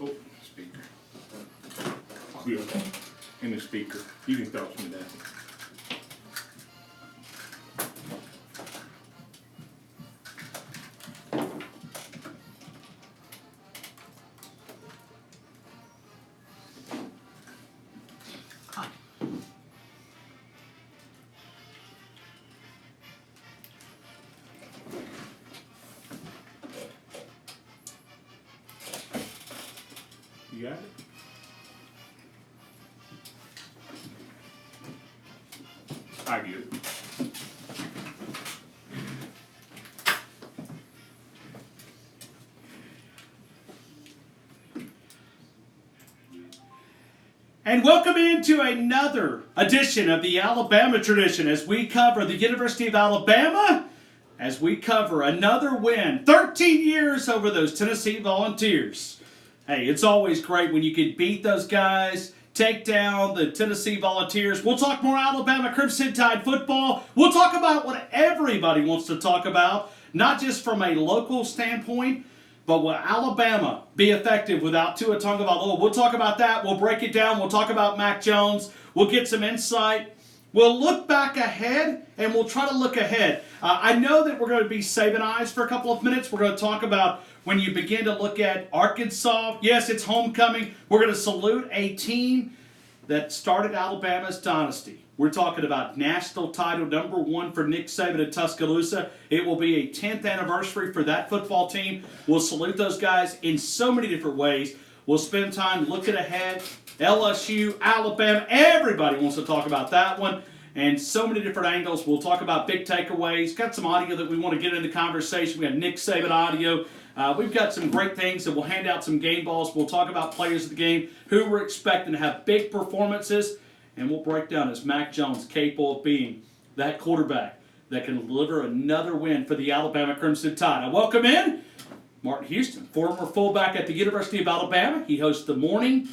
Oh, speaker. Oh, yeah. In the speaker. You can throw some of that. You got it? I get it. And welcome into another edition of the Alabama Tradition as we cover the University of Alabama, as we cover another win, 13 years over those Tennessee Volunteers. Hey, it's always great when you can beat those guys, take down the Tennessee Volunteers. We'll talk more Alabama Crimson Tide football. We'll talk about what everybody wants to talk about, not just from a local standpoint, but will Alabama be effective without Tua Tagovailoa? We'll talk about that. We'll break it down. We'll talk about Mac Jones. We'll get some insight. We'll look back ahead, and we'll try to look ahead. I know that we're going to be Sabanized for a couple of minutes. We're going to talk about when you begin to look at Arkansas. Yes, it's homecoming. We're going to salute a team that started Alabama's dynasty. We're talking about national title #1 for Nick Saban in Tuscaloosa. It will be a 10th anniversary for that football team. We'll salute those guys in so many different ways. We'll spend time looking ahead. LSU, Alabama, everybody wants to talk about that one. And so many different angles. We'll talk about big takeaways. Got some audio that we want to get into conversation. We got Nick Saban audio. We've got some great things, and we'll hand out some game balls. We'll talk about players of the game, who we're expecting to have big performances, and we'll break down is Mac Jones capable of being that quarterback that can deliver another win for the Alabama Crimson Tide. I welcome in Martin Houston, former fullback at the University of Alabama. He hosts the morning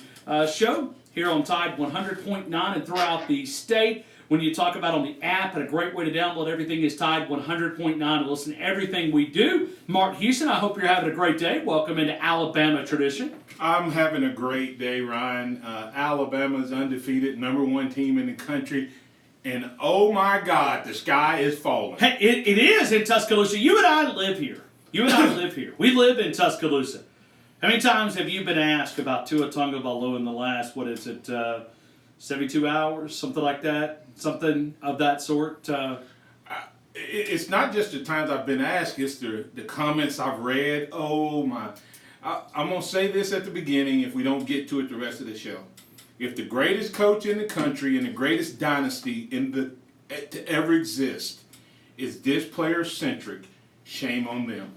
show here on Tide 100.9 and throughout the state. When you talk about on the app, and a great way to download everything is Tide 100.9 and listen to everything we do. Martin Houston, I hope you're having a great day. Welcome into Alabama Tradition. I'm having a great day, Ryan. Alabama's undefeated, #1 team in the country. And oh my God, the sky is falling. Hey, it is in Tuscaloosa. You and I live here. We live in Tuscaloosa. How many times have you been asked about Tua Tagovailoa in the last, 72 hours, something like that? Something of that sort? It's not just the times I've been asked, it's the comments I've read. Oh my. I'm going to say this at the beginning if we don't get to it the rest of the show. If the greatest coach in the country and the greatest dynasty to ever exist is this player-centric, shame on them.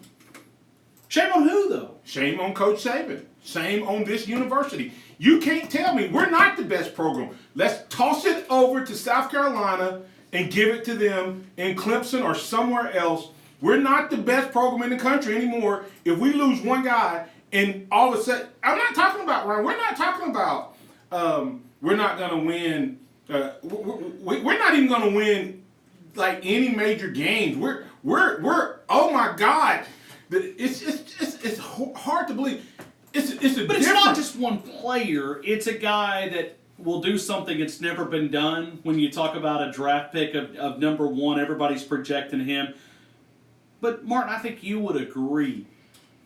Shame on who, though? Shame on Coach Saban. Shame on this university. You can't tell me we're not the best program. Let's toss it over to South Carolina and give it to them in Clemson or somewhere else. We're not the best program in the country anymore. If we lose one guy and all of a sudden, I'm not talking about, Ryan, we're not talking about we're not going to win. We're not even going to win like any major games. We're oh my God. It's hard to believe. But it's not just one player. It's a guy that will do something that's never been done. When you talk about a draft pick of #1, everybody's projecting him. But, Martin, I think you would agree.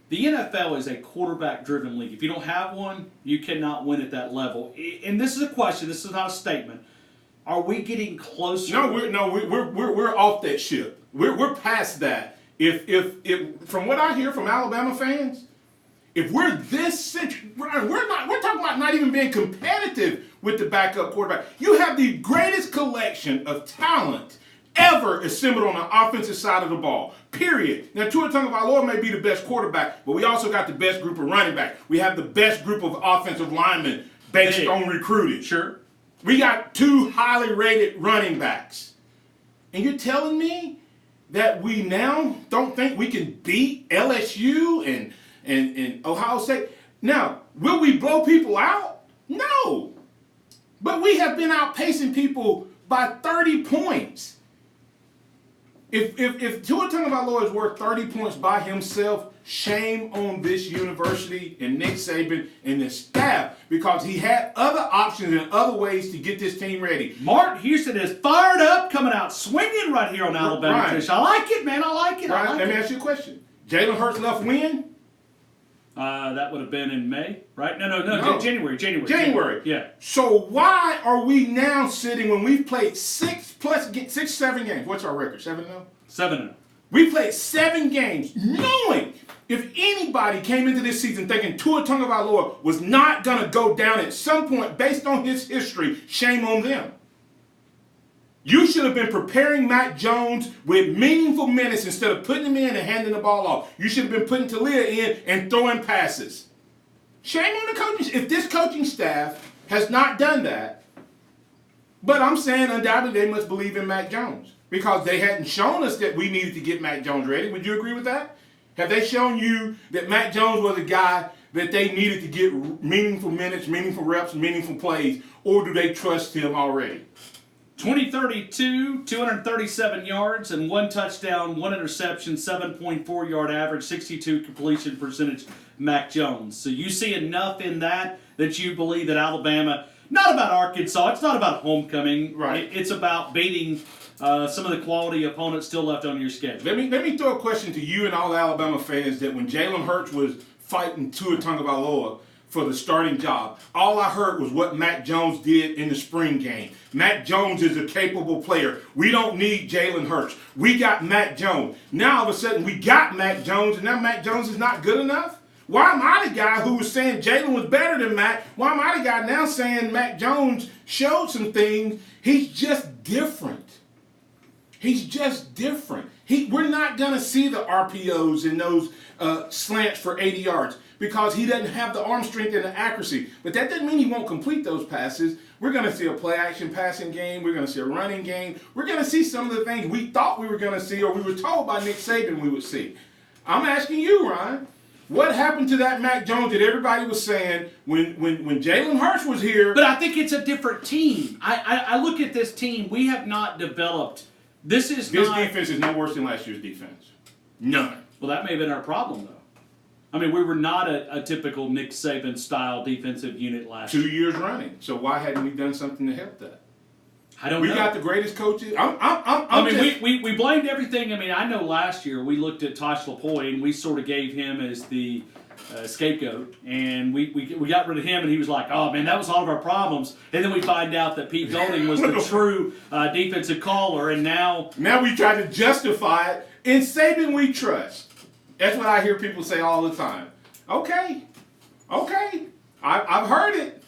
The NFL is a quarterback-driven league. If you don't have one, you cannot win at that level. And this is a question. This is not a statement. Are we getting closer? No, we're off that ship. We're past that. If from what I hear from Alabama fans, if we're this century, we're talking about not even being competitive with the backup quarterback. You have the greatest collection of talent ever assembled on the offensive side of the ball, period. Now, Tua Tagovailoa may be the best quarterback, but we also got the best group of running backs. We have the best group of offensive linemen based on recruiting. Sure. We got 2 highly rated running backs. And you're telling me that we now don't think we can beat LSU and Ohio State? Now, will we blow people out? No. But we have been outpacing people by 30 points. If Tua Tagovailoa is worth 30 points by himself, shame on this university and Nick Saban and the staff because he had other options and other ways to get this team ready. Martin Houston is fired up, coming out swinging right here on Alabama Ryan, Trish. I like it, man. I like it. Ryan, let me ask you a question. Jalen Hurts left when? That would have been in May, right? No. January. Yeah. So why are we now sitting when we've played 7 games? What's our record? 7-0? 7-0. We played 7 games knowing if anybody came into this season thinking Tua Tagovailoa was not going to go down at some point based on his history, shame on them. You should have been preparing Mac Jones with meaningful minutes instead of putting him in and handing the ball off. You should have been putting Talia in and throwing passes. Shame on the coaching. If this coaching staff has not done that, but I'm saying undoubtedly they must believe in Mac Jones because they hadn't shown us that we needed to get Mac Jones ready. Would you agree with that? Have they shown you that Mac Jones was a guy that they needed to get meaningful minutes, meaningful reps, meaningful plays, or do they trust him already? 2032, 237 yards and 1 touchdown, 1 interception, 7.4 yard average, 62 completion percentage, Mac Jones. So you see enough in that you believe that Alabama, not about Arkansas, it's not about homecoming. Right. It's about beating some of the quality opponents still left on your schedule. Let me throw a question to you and all Alabama fans that when Jalen Hurts was fighting Tua Tagovailoa for the starting job, all I heard was what Mac Jones did in the spring game. Mac Jones is a capable player. We don't need Jalen Hurts. We got Mac Jones. Now all of a sudden we got Mac Jones, and now Mac Jones is not good enough? Why am I the guy who was saying Jalen was better than Mac? Why am I the guy now saying Mac Jones showed some things? He's just different. He's just different. We're not going to see the RPOs and those slants for 80 yards because he doesn't have the arm strength and the accuracy. But that doesn't mean he won't complete those passes. We're going to see a play-action passing game. We're going to see a running game. We're going to see some of the things we thought we were going to see or we were told by Nick Saban we would see. I'm asking you, Ryan, what happened to that Mac Jones that everybody was saying when Jalen Hurts was here? But I think it's a different team. I look at this team. We have not developed. This defense is no worse than last year's defense. None. Well, that may have been our problem, though. I mean, we were not a typical Nick Saban-style defensive unit last year. 2 years running. So why hadn't we done something to help that? I don't know. We got the greatest coaches. We blamed everything. I mean, I know last year we looked at Tosh LaPoy and we sort of gave him as the scapegoat, and we got rid of him, and he was like, oh, man, that was all of our problems. And then we find out that Pete Golding was the true defensive caller, and now we try to justify it. In Saban we trust. That's what I hear people say all the time. Okay. I've heard it.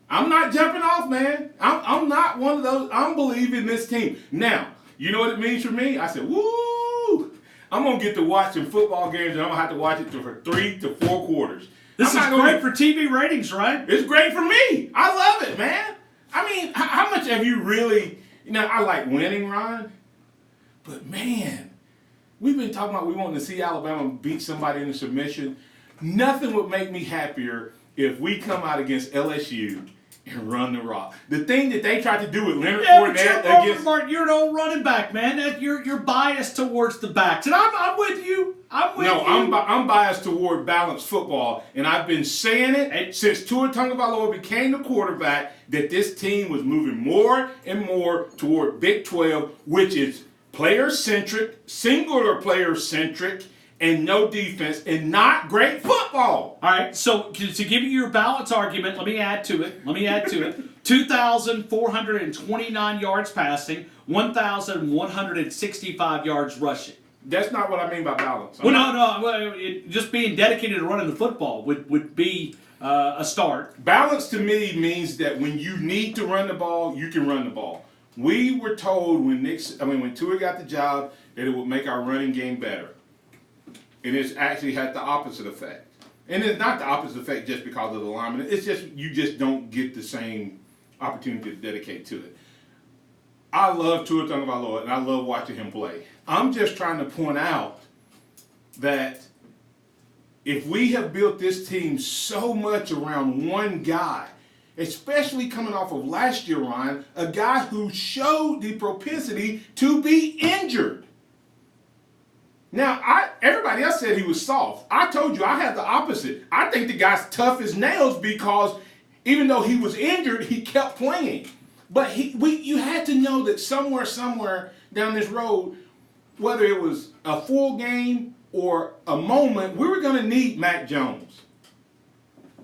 I'm not jumping off, man. I'm not one of those. I'm believing this team. Now, you know what it means for me? I said, woo! I'm going to get to watch some football games, and I'm going to have to watch it for 3 to 4 quarters. This is great for TV ratings, right? It's great for me. I love it, man. I mean, how much have you really... I like winning, Ron. But, man, we've been talking about we want to see Alabama beat somebody in a submission. Nothing would make me happier if we come out against LSU and run the rock. The thing that they tried to do with Leonard Fournette against... Mark, you're an old running back, man. You're biased towards the backs. And I'm with you. I'm biased toward balanced football, and I've been saying it since Tua Tagovailoa became the quarterback that this team was moving more and more toward Big 12, which is player-centric, singular player-centric, and no defense, and not great football. All right, so to give you your balance argument, let me add to it. 2,429 yards passing, 1,165 yards rushing. That's not what I mean by balance. Just being dedicated to running the football would be a start. Balance to me means that when you need to run the ball, you can run the ball. We were told when Tua got the job that it would make our running game better. And it's actually had the opposite effect. And it's not the opposite effect just because of the alignment. It's just you just don't get the same opportunity to dedicate to it. I love Tua Tagovailoa, and I love watching him play. I'm just trying to point out that if we have built this team so much around one guy, especially coming off of last year, Ryan, a guy who showed the propensity to be injured. Now, everybody else said he was soft. I told you I have the opposite. I think the guy's tough as nails because even though he was injured, he kept playing. But you had to know that somewhere down this road, whether it was a full game or a moment, we were going to need Mac Jones.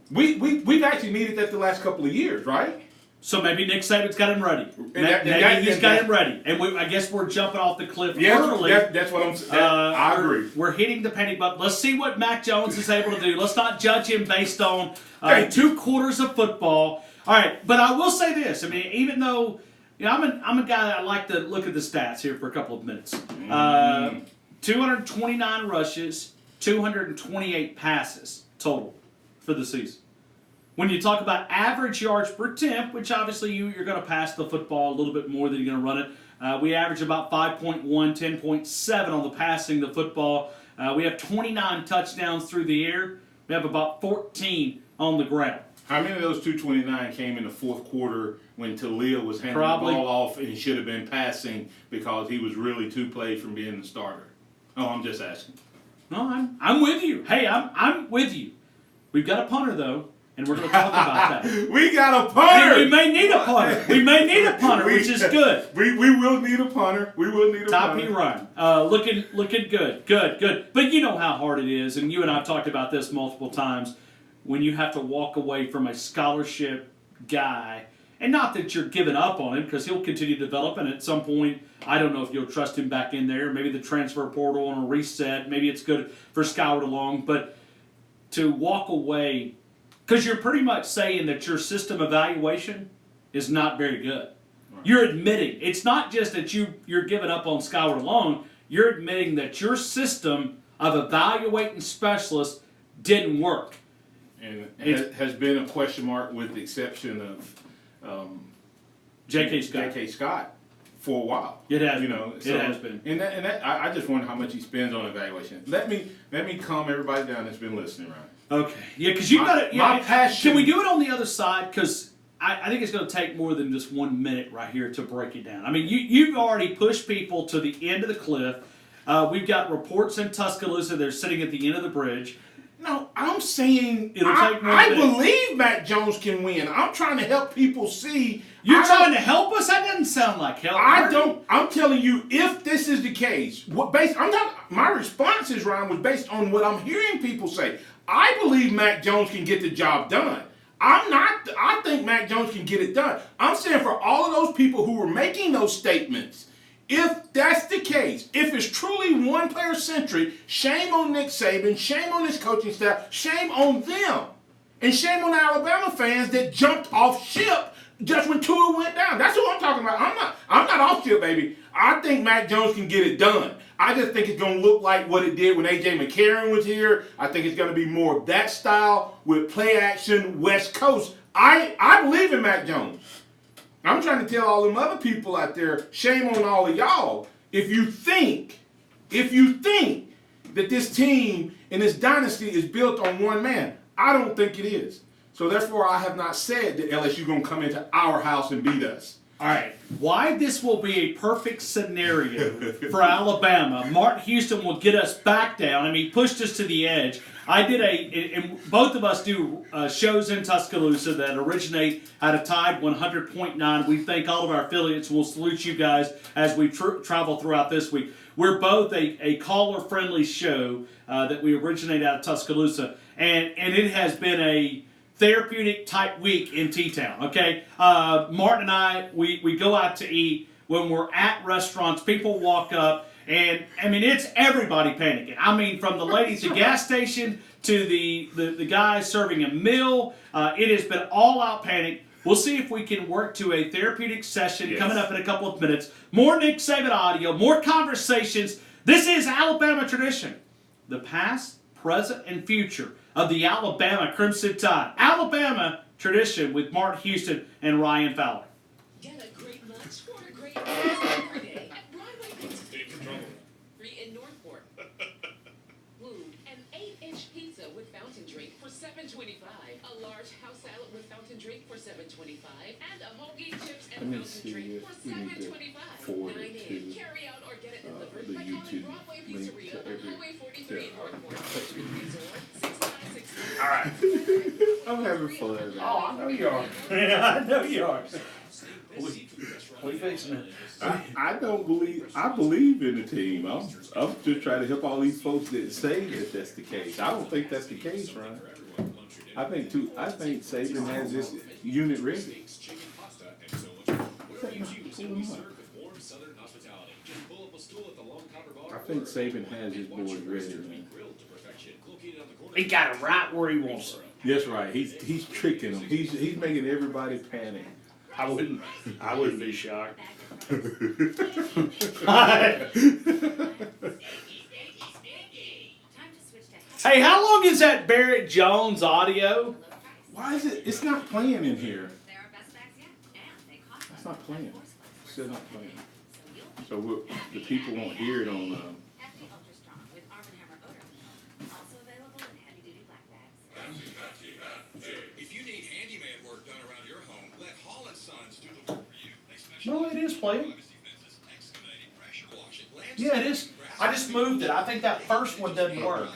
We've actually needed that the last couple of years, right? So maybe Nick Saban's got him ready. Maybe he's got him ready. And I guess we're jumping off the cliff early. That's what I'm saying. I agree. We're hitting the panic button. Let's see what Mac Jones is able to do. Let's not judge him based on 2 quarters of football. All right, but I will say this. I mean, even though I'm a guy that I like to look at the stats here for a couple of minutes. 229 rushes, 228 passes total for the season. When you talk about average yards per attempt, which obviously you're going to pass the football a little bit more than you're going to run it, we average about 5.1, 10.7 on the passing the football. We have 29 touchdowns through the air. We have about 14 on the ground. How many of those 229 came in the fourth quarter when Talia was handing the ball off and he should have been passing because he was really 2 plays from being the starter? Oh, I'm just asking. No, I'm with you. Hey, I'm with you. We've got a punter, though. And we're going to talk about that. We got a punter. We may need a punter. We may need a punter, which is good. We will need a punter. We will need a Top punter. P Ryan. Looking good. Good. But you know how hard it is, and you and I have talked about this multiple times, when you have to walk away from a scholarship guy. And not that you're giving up on him, because he'll continue to develop, and at some point, I don't know if you'll trust him back in there. Maybe the transfer portal on a reset. Maybe it's good for Skyward along. But to walk away, because you're pretty much saying that your system evaluation is not very good. Right. You're admitting. It's not just that you're giving up on Skyward alone. You're admitting that your system of evaluating specialists didn't work. And it has been a question mark with the exception of J.K. Scott for a while. It has. It has been. And that I just wonder how much he spends on evaluation. Let me calm everybody down that's been listening, Ryan. Okay. Yeah, because you've got to. My passion. Can we do it on the other side? Because I think it's going to take more than just 1 minute right here to break it down. I mean, you've already pushed people to the end of the cliff. We've got reports in Tuscaloosa. They're sitting at the end of the bridge. No, I'm saying I believe Mac Jones can win. I'm trying to help people see. You're trying to help us? That doesn't sound like help. I'm telling you, if this is the case, my responses, Ryan, was based on what I'm hearing people say. I believe Mac Jones can get the job done. I think Mac Jones can get it done. I'm saying for all of those people who were making those statements, if that's the case, if it's truly one-player centric, shame on Nick Saban, shame on his coaching staff, shame on them, and shame on the Alabama fans that jumped off ship just when Tua went down. That's what I'm talking about. I'm not off ship, baby. I think Mac Jones can get it done. I just think it's going to look like what it did when A.J. McCarron was here. I think it's going to be more of that style with play action, West Coast. I believe in Mac Jones. I'm trying to tell all them other people out there, shame on all of y'all. If you think that this team and this dynasty is built on one man, I don't think it is. So therefore, I have not said that LSU going to come into our house and beat us. All right. Why this will be a perfect scenario for Alabama. Martin Houston will get us back down. I mean, he pushed us to the edge. I did and both of us do shows in Tuscaloosa that originate at a Tide 100.9. We thank all of our affiliates. We'll salute you guys as we travel throughout this week. We're both a caller-friendly show that we originate out of Tuscaloosa, and it has been a therapeutic type week in T-Town, okay? Martin and I, we go out to eat. When we're at restaurants, people walk up, and, I mean, it's everybody panicking. I mean, from the lady at the gas station to the guy serving a meal, it has been all-out panic. We'll see if we can work to a therapeutic session coming up in a couple of minutes. More Nick Saban audio, more conversations. This is Alabama tradition. The past, present, and future of the Alabama Crimson Tide. Alabama tradition with Martin Houston and Ryan Fowler. Get a great lunch or a great meal every day at Broadway Pizza. Free in Northport. Woo, an 8-inch pizza with fountain drink for $7. $7.25. A large house salad with fountain drink for $7.25. And a whole game chips Let and me fountain see drink if for we need to $7.25. forward Dine it in, to carry out, or get it delivered the by calling YouTube Broadway link Pizzeria to on every. Highway 43 in Northport. Text me. Resort 6960. All right. I'm having fun. Man. Oh, I know you are. I know you are. We fixing it. I don't believe. I believe in the team. I'm just trying to help all these folks that say that that's the case. I don't think that's the case, Ryan. I think Saban has this unit ready. I think Saban has his boys ready, man. He got it right where he wants it. That's right. He's tricking them. He's making everybody panic. I wouldn't be shocked. Hey, how long is that Barrett Jones audio? Why is it? It's not playing in here. It's not playing. It's still not playing. So the people won't hear it on. If you need handyman work done around your home, let Hall & Sons do the work for you. They specialize No, it is playing. in privacy fences, excavating, pressure washing, Yeah, it is. I just moved it. I think that first one doesn't work.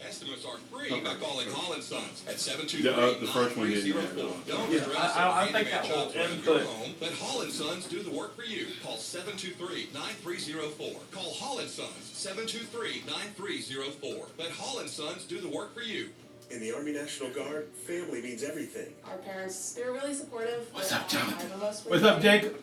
Estimates are free by calling Hall & Sons at The first one didn't have 723-9304. Don't Yeah, stress I over think handyman that will jobs around input. your home. Let Hall & Sons do the work for you. Call 723-9304. Call Hall & Sons 723-9304. Let Hall & Sons do the work for you. In the Army National Guard, family means everything. Our parents, they were really supportive. What's up, Jonathan? 5 of us were What's up, there. Jacob?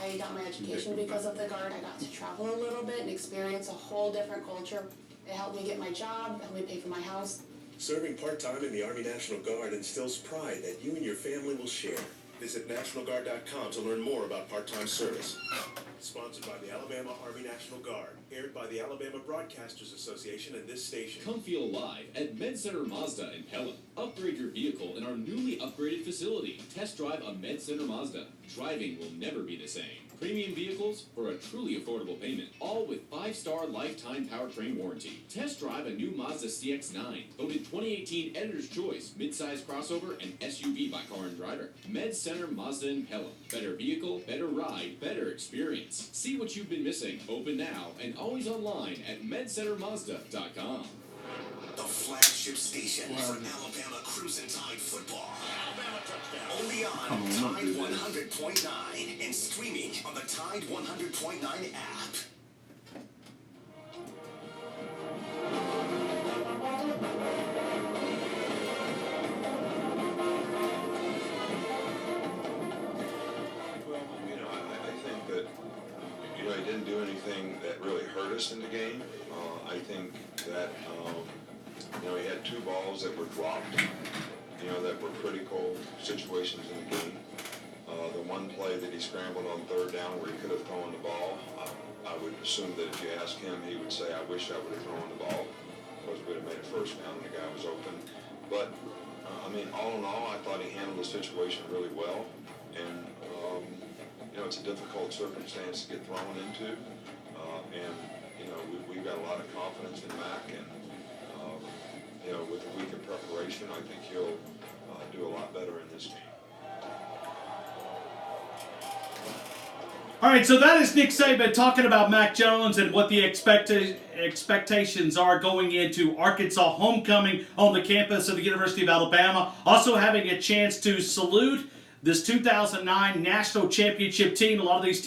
I got my education because of the Guard. I got to travel a little bit and experience a whole different culture. It helped me get my job, helped me pay for my house. Serving part-time in the Army National Guard instills pride that you and your family will share. Visit NationalGuard.com to learn more about part-time service. Sponsored by the Alabama Army National Guard. Aired by the Alabama Broadcasters Association and this station. Come feel alive at Med Center Mazda in Pelham. Upgrade your vehicle in our newly upgraded facility. Test drive a Med Center Mazda. Driving will never be the same. Premium vehicles for a truly affordable payment. All with 5-star lifetime powertrain warranty. Test drive a new Mazda CX-9. Voted 2018 Editor's Choice. Midsize crossover and SUV by Car and Driver. Med Center Mazda in Pelham. Better vehicle, better ride, better experience. See what you've been missing. Open now and always online at medcentermazda.com. The flagship station for Alabama Cruisin' Tide football. Alabama touchdown. Only on Tide 100.9 and streaming on the Tide 100.9 app. Well, I think that, he didn't do anything that really hurt us in the game. I think that, he had 2 balls that were dropped, that were critical situations in the game. The one play that he scrambled on 3rd down where he could have thrown the ball, I would assume that if you ask him, he would say, I wish I would have thrown the ball, because we would have made a 1st down and the guy was open. But, all in all, I thought he handled the situation really well. And, it's a difficult circumstance to get thrown into. We've got a lot of confidence in Mac. And, with a week of preparation, I think he'll do a lot better in this game. All right, so that is Nick Saban talking about Mac Jones and what the expectations are going into Arkansas homecoming on the campus of the University of Alabama. Also having a chance to salute this 2009 national championship team. A lot of these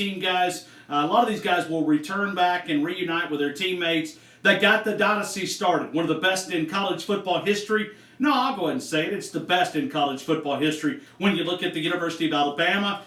guys will return back and reunite with their teammates that got the dynasty started. One of the best in college football history. No, I'll go ahead and say it. It's the best in college football history when you look at the University of Alabama.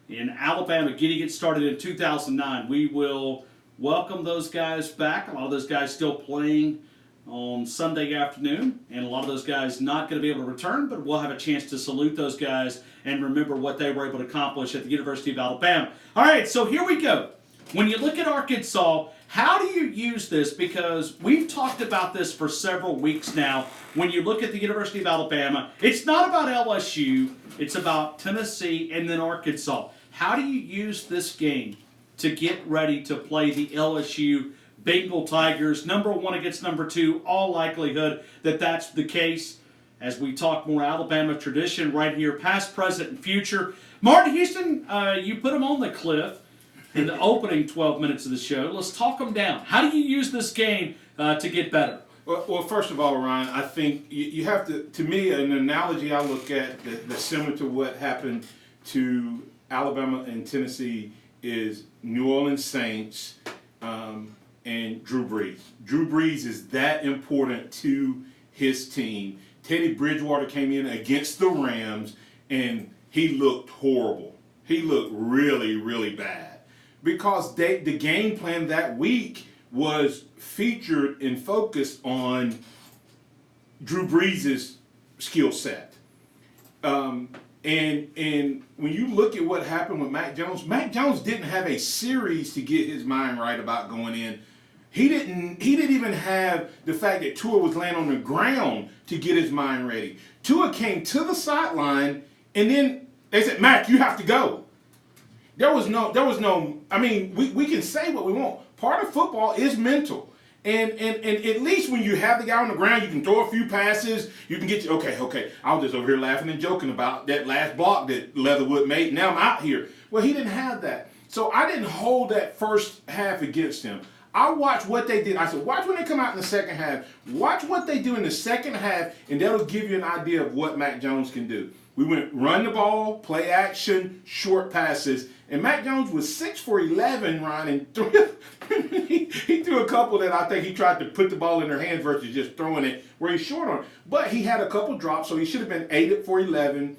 In Alabama getting it started in 2009. We will welcome those guys back. A lot of those guys still playing on Sunday afternoon, and a lot of those guys not going to be able to return, but we'll have a chance to salute those guys and remember what they were able to accomplish at the University of Alabama. All right, so here we go. When you look at Arkansas, how do you use this? Because we've talked about this for several weeks now. When you look at the University of Alabama, it's not about LSU, it's about Tennessee and then Arkansas. How do you use this game to get ready to play the LSU Bengal Tigers, number 1 against number 2, all likelihood that that's the case. as we talk more Alabama tradition right here, past, present, and future. Martin Houston, you put them on the cliff in the opening 12 minutes of the show. Let's talk them down. How do you use this game to get better? Well, first of all, Ryan, I think you have to me, an analogy I look at that's similar to what happened to Alabama and Tennessee is New Orleans Saints and Drew Brees. Drew Brees is that important to his team. Teddy Bridgewater came in against the Rams, and he looked horrible. He looked really, really bad because the game plan that week was featured and focused on Drew Brees' skill set. And when you look at what happened with Mac Jones didn't have a series to get his mind right about going in. He didn't even have the fact that Tua was laying on the ground to get his mind ready. Tua came to the sideline, and then they said, "Mac, you have to go." There was no. I mean, we can say what we want. Part of football is mental. And at least when you have the guy on the ground, you can throw a few passes. You can get you, okay. I was just over here laughing and joking about that last block that Leatherwood made. Now I'm out here. Well, he didn't have that. So I didn't hold that first half against him. I watched what they did. I said, watch when they come out in the second half. Watch what they do in the second half, and that'll give you an idea of what Mac Jones can do. We went run the ball, play action, short passes. And Mac Jones was 6 for 11, Ron, and he threw a couple that I think he tried to put the ball in their hands versus just throwing it where he's short on. But he had a couple drops, so he should have been 8 for 11.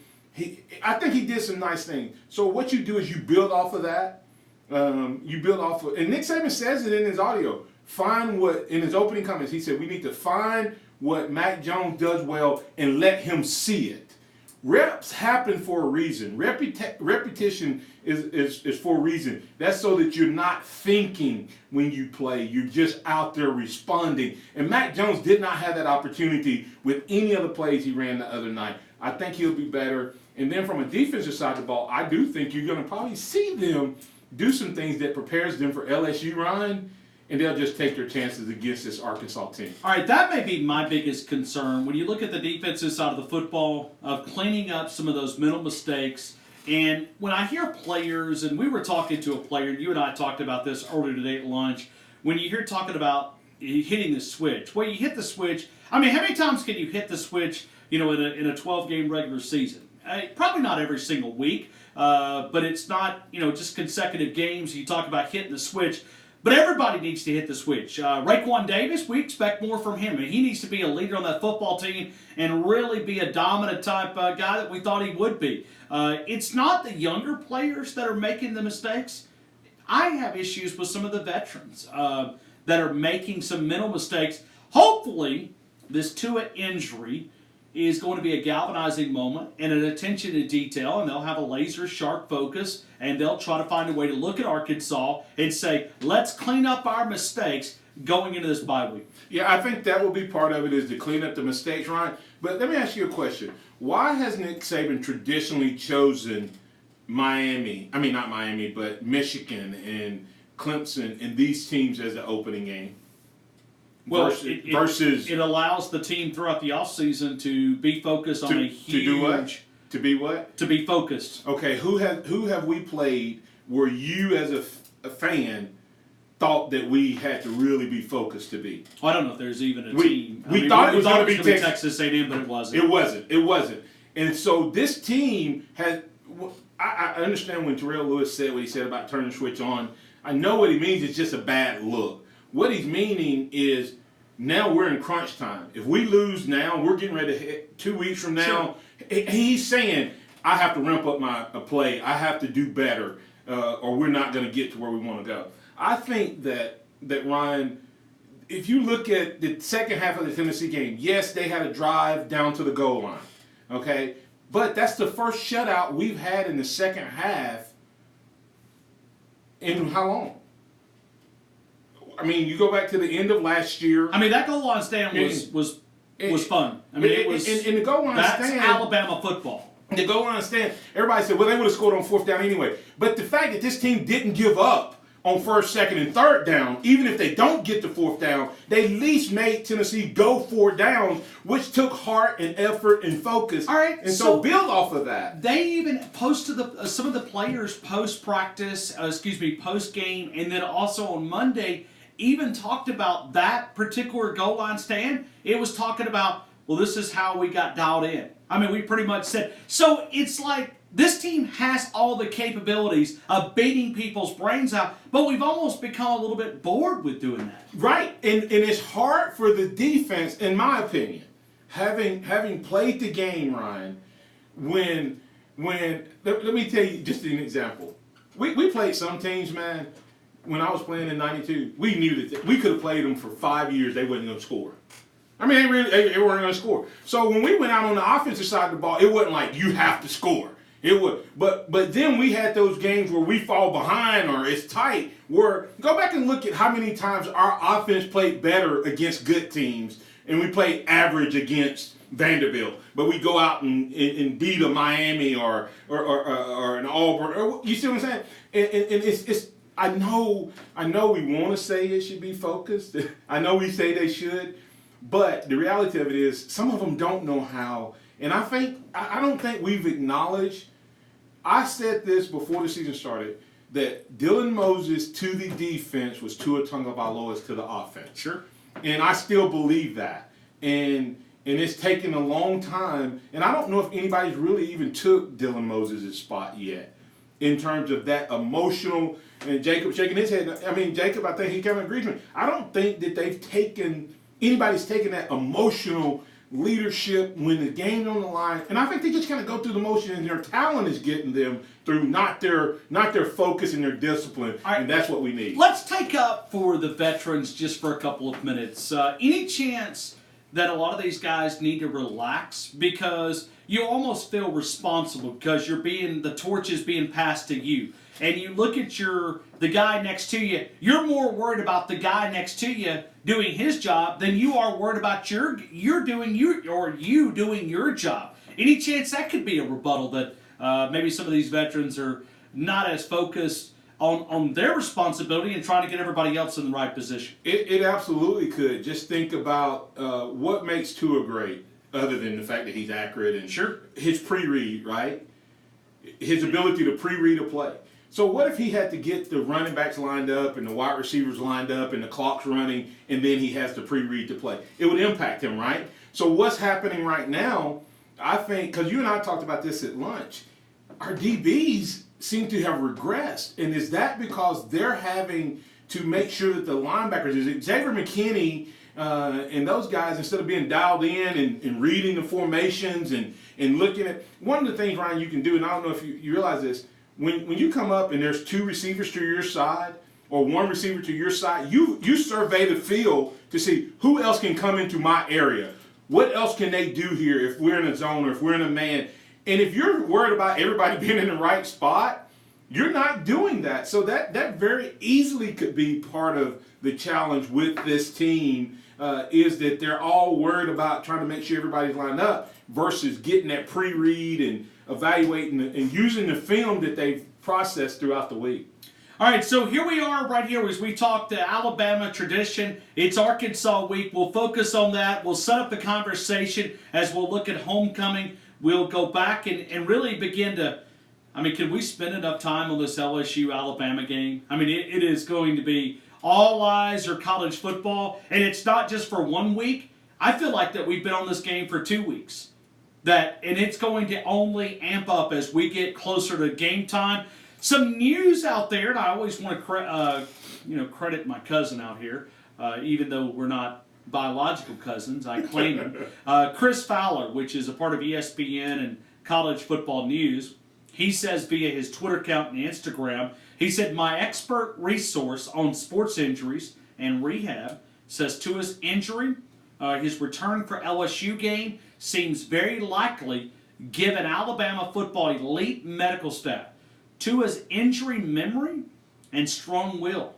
I think he did some nice things. So what you do is you build off of that. You build off of, and Nick Saban says it in his audio. In his opening comments, he said we need to find what Mac Jones does well and let him see it. Reps happen for a reason. Repetition is for a reason. That's so that you're not thinking when you play. You're just out there responding. And Mac Jones did not have that opportunity with any of the plays he ran the other night. I think he'll be better. And then from a defensive side of the ball, I do think you're going to probably see them do some things that prepares them for LSU, Ryan, and they'll just take their chances against this Arkansas team. All right, that may be my biggest concern. When you look at the defensive side of the football, of cleaning up some of those mental mistakes, and when I hear players, and we were talking to a player, you and I talked about this earlier today at lunch, when you hear talking about hitting the switch, well, you hit the switch. I mean, how many times can you hit the switch, in a 12-game regular season? Probably not every single week, but it's not, just consecutive games. You talk about hitting the switch. But everybody needs to hit the switch. Raekwon Davis, we expect more from him. And he needs to be a leader on that football team and really be a dominant type guy that we thought he would be. It's not the younger players that are making the mistakes. I have issues with some of the veterans that are making some mental mistakes. Hopefully, this Tua injury is going to be a galvanizing moment and an attention to detail, and they'll have a laser-sharp focus, and they'll try to find a way to look at Arkansas and say, let's clean up our mistakes going into this bye week. Yeah, I think that will be part of it, is to clean up the mistakes, Ryan. But let me ask you a question. Why has Nick Saban traditionally chosen not Miami, but Michigan and Clemson and these teams as the opening game? Well, versus it allows the team throughout the offseason to be focused on a huge... To do what? To be what? To be focused. Okay, who have we played where you as a fan thought that we had to really be focused to be? I don't know if there's even a team. We thought it was going to be Texas A&M, but it wasn't. It wasn't. And so this team had... I understand when Terrell Lewis said what he said about turning the switch on. I know what he means. It's just a bad look. What he's meaning is now we're in crunch time. If we lose now, we're getting ready to hit 2 weeks from now. Sure. He's saying, I have to ramp up my play. I have to do better, or we're not going to get to where we want to go. I think that Ryan, if you look at the second half of the Tennessee game, yes, they had a drive down to the goal line, okay? But that's the first shutout we've had in the second half in how long? I mean, you go back to the end of last year. I mean, that goal line stand was fun. I mean, it was. In the goal line that's stand, Alabama football. The goal line stand. Everybody said, well, they would have scored on fourth down anyway. But the fact that this team didn't give up on first, second, and third down. Even if they don't get the fourth down, they at least made Tennessee go 4 downs, which took heart and effort and focus. All right, and so build off of that. They even posted some of the players post game, and then also on Monday even talked about that particular goal line stand. It was talking about, well, this is how we got dialed in. I mean, we pretty much said, so it's like this team has all the capabilities of beating people's brains out, but we've almost become a little bit bored with doing that. Right, and it's hard for the defense, in my opinion, having played the game, Ryan, when let me tell you just an example. We played some teams, man. When I was playing in '92, we knew that we could have played them for 5 years. They wasn't going to score. I mean, they weren't going to score. So when we went out on the offensive side of the ball, it wasn't like you have to score. It would, but then we had those games where we fall behind or it's tight. Where go back and look at how many times our offense played better against good teams, and we played average against Vanderbilt. But we go out and beat a Miami or an Auburn. Or, you see what I'm saying? And it's. I know we want to say it should be focused. I know we say they should, but the reality of it is some of them don't know how. And I don't think we've acknowledged. I said this before the season started that Dylan Moses to the defense was Tua Tagovailoa to the offense. Sure. And I still believe that. And it's taken a long time. And I don't know if anybody's really even took Dylan Moses' spot yet in terms of that emotional. And Jacob shaking his head. I mean, Jacob, I think he kind of agrees with me. I don't think that anybody's taken that emotional leadership when the game's on the line. And I think they just kind of go through the motion, and their talent is getting them through, not their focus and their discipline. Right. And that's what we need. Let's take up for the veterans just for a couple of minutes. Any chance that a lot of these guys need to relax because you almost feel responsible because the torch is being passed to you. And you look at the guy next to you, you're more worried about the guy next to you doing his job than you are worried about you doing your job. Any chance that could be a rebuttal that maybe some of these veterans are not as focused on their responsibility and trying to get everybody else in the right position? It absolutely could. Just think about what makes Tua great, other than the fact that he's accurate and sure his pre-read, right? His ability to pre-read a play. So what if he had to get the running backs lined up and the wide receivers lined up and the clock's running and then he has to pre-read the play? It would impact him, right? So what's happening right now, I think, because you and I talked about this at lunch, our DBs seem to have regressed. And is that because they're having to make sure that the linebackers, Xavier McKinney and those guys, instead of being dialed in and reading the formations and looking at, one of the things, Ryan, you can do, and I don't know if you realize this, when you come up and there's 2 receivers to your side or 1 receiver to your side, you survey the field to see who else can come into my area. What else can they do here if we're in a zone or if we're in a man? And if you're worried about everybody being in the right spot, you're not doing that. So that very easily could be part of the challenge with this team, is that they're all worried about trying to make sure everybody's lined up versus getting that pre-read and evaluating and using the film that they've processed throughout the week. All right, so here we are right here as we talk the Alabama tradition. It's Arkansas week. We'll focus on that. We'll set up the conversation as we'll look at homecoming. We'll go back and really begin to, can we spend enough time on this LSU-Alabama game? It is going to be all eyes are college football, and it's not just for 1 week. I feel like that we've been on this game for 2 weeks. And it's going to only amp up as we get closer to game time. Some news out there, and I always want to credit my cousin out here, even though we're not biological cousins. I claim him. Chris Fowler, which is a part of ESPN and College Football News, he says via his Twitter account and Instagram, he said, my expert resource on sports injuries and rehab says Tua's injury, his return for LSU game, seems very likely given Alabama football elite medical staff. Tua's injury memory and strong will.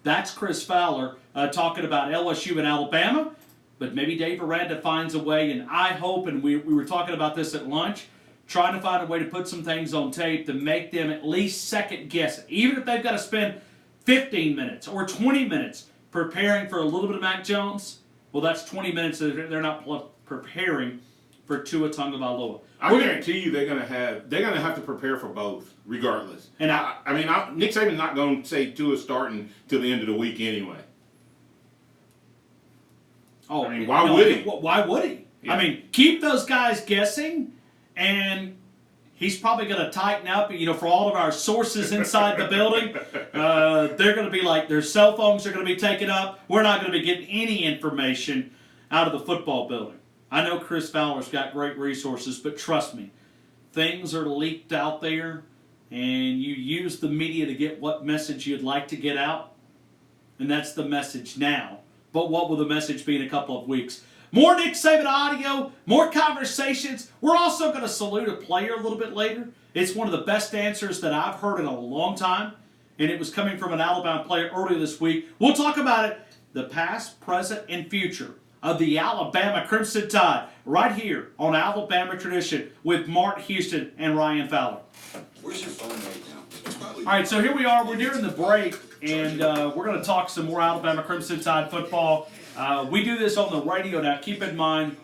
That's Chris Fowler talking about LSU and Alabama, but maybe Dave Aranda finds a way, and I hope, and we were talking about this at lunch, trying to find a way to put some things on tape to make them at least second guess it. Even if they've got to spend 15 minutes or 20 minutes preparing for a little bit of Mac Jones, well, that's 20 minutes that they're not preparing for Tua Tagovailoa. I guarantee you they're gonna have to prepare for both, regardless. And Nick Saban's not gonna say Tua starting till the end of the week anyway. Oh, I mean, why would he? Why would he? Yeah. I mean, keep those guys guessing, and he's probably going to tighten up. For all of our sources inside the building, they're going to be like, their cell phones are going to be taken up. We're not going to be getting any information out of the football building. I know Chris Fowler's got great resources, but trust me, things are leaked out there, and you use the media to get what message you'd like to get out, and that's the message now. But what will the message be in a couple of weeks? More Nick Saban audio, more conversations. We're also going to salute a player a little bit later. It's one of the best answers that I've heard in a long time, and it was coming from an Alabama player earlier this week. We'll talk about it, the past, present, and future of the Alabama Crimson Tide, right here on Alabama Tradition with Mark Houston and Ryan Fowler. Where's your phone right now? It's probably All right, so here we are. We're during the break, and we're going to talk some more Alabama Crimson Tide football. We do this on the radio now. Keep in mind,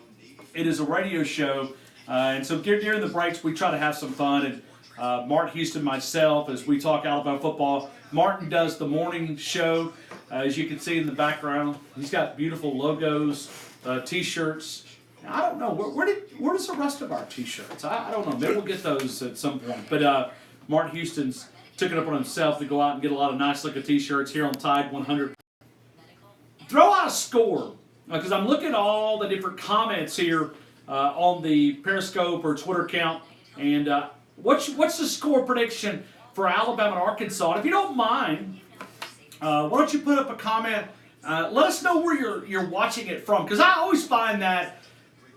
it is a radio show, and so during the breaks, we try to have some fun. And Mark Houston, myself, as we talk Alabama football. Martin does the morning show, as you can see in the background. He's got beautiful logos, T-shirts. I don't know where's the rest of our T-shirts? I don't know. Maybe we'll get those at some point. But Mark Houston's took it upon himself to go out and get a lot of nice looking T-shirts here on Tide 100. Throw out a score, because I'm looking at all the different comments here on the Periscope or Twitter account. And what's the score prediction for Alabama and Arkansas? And if you don't mind, why don't you put up a comment? Let us know where you're watching it from, because I always find that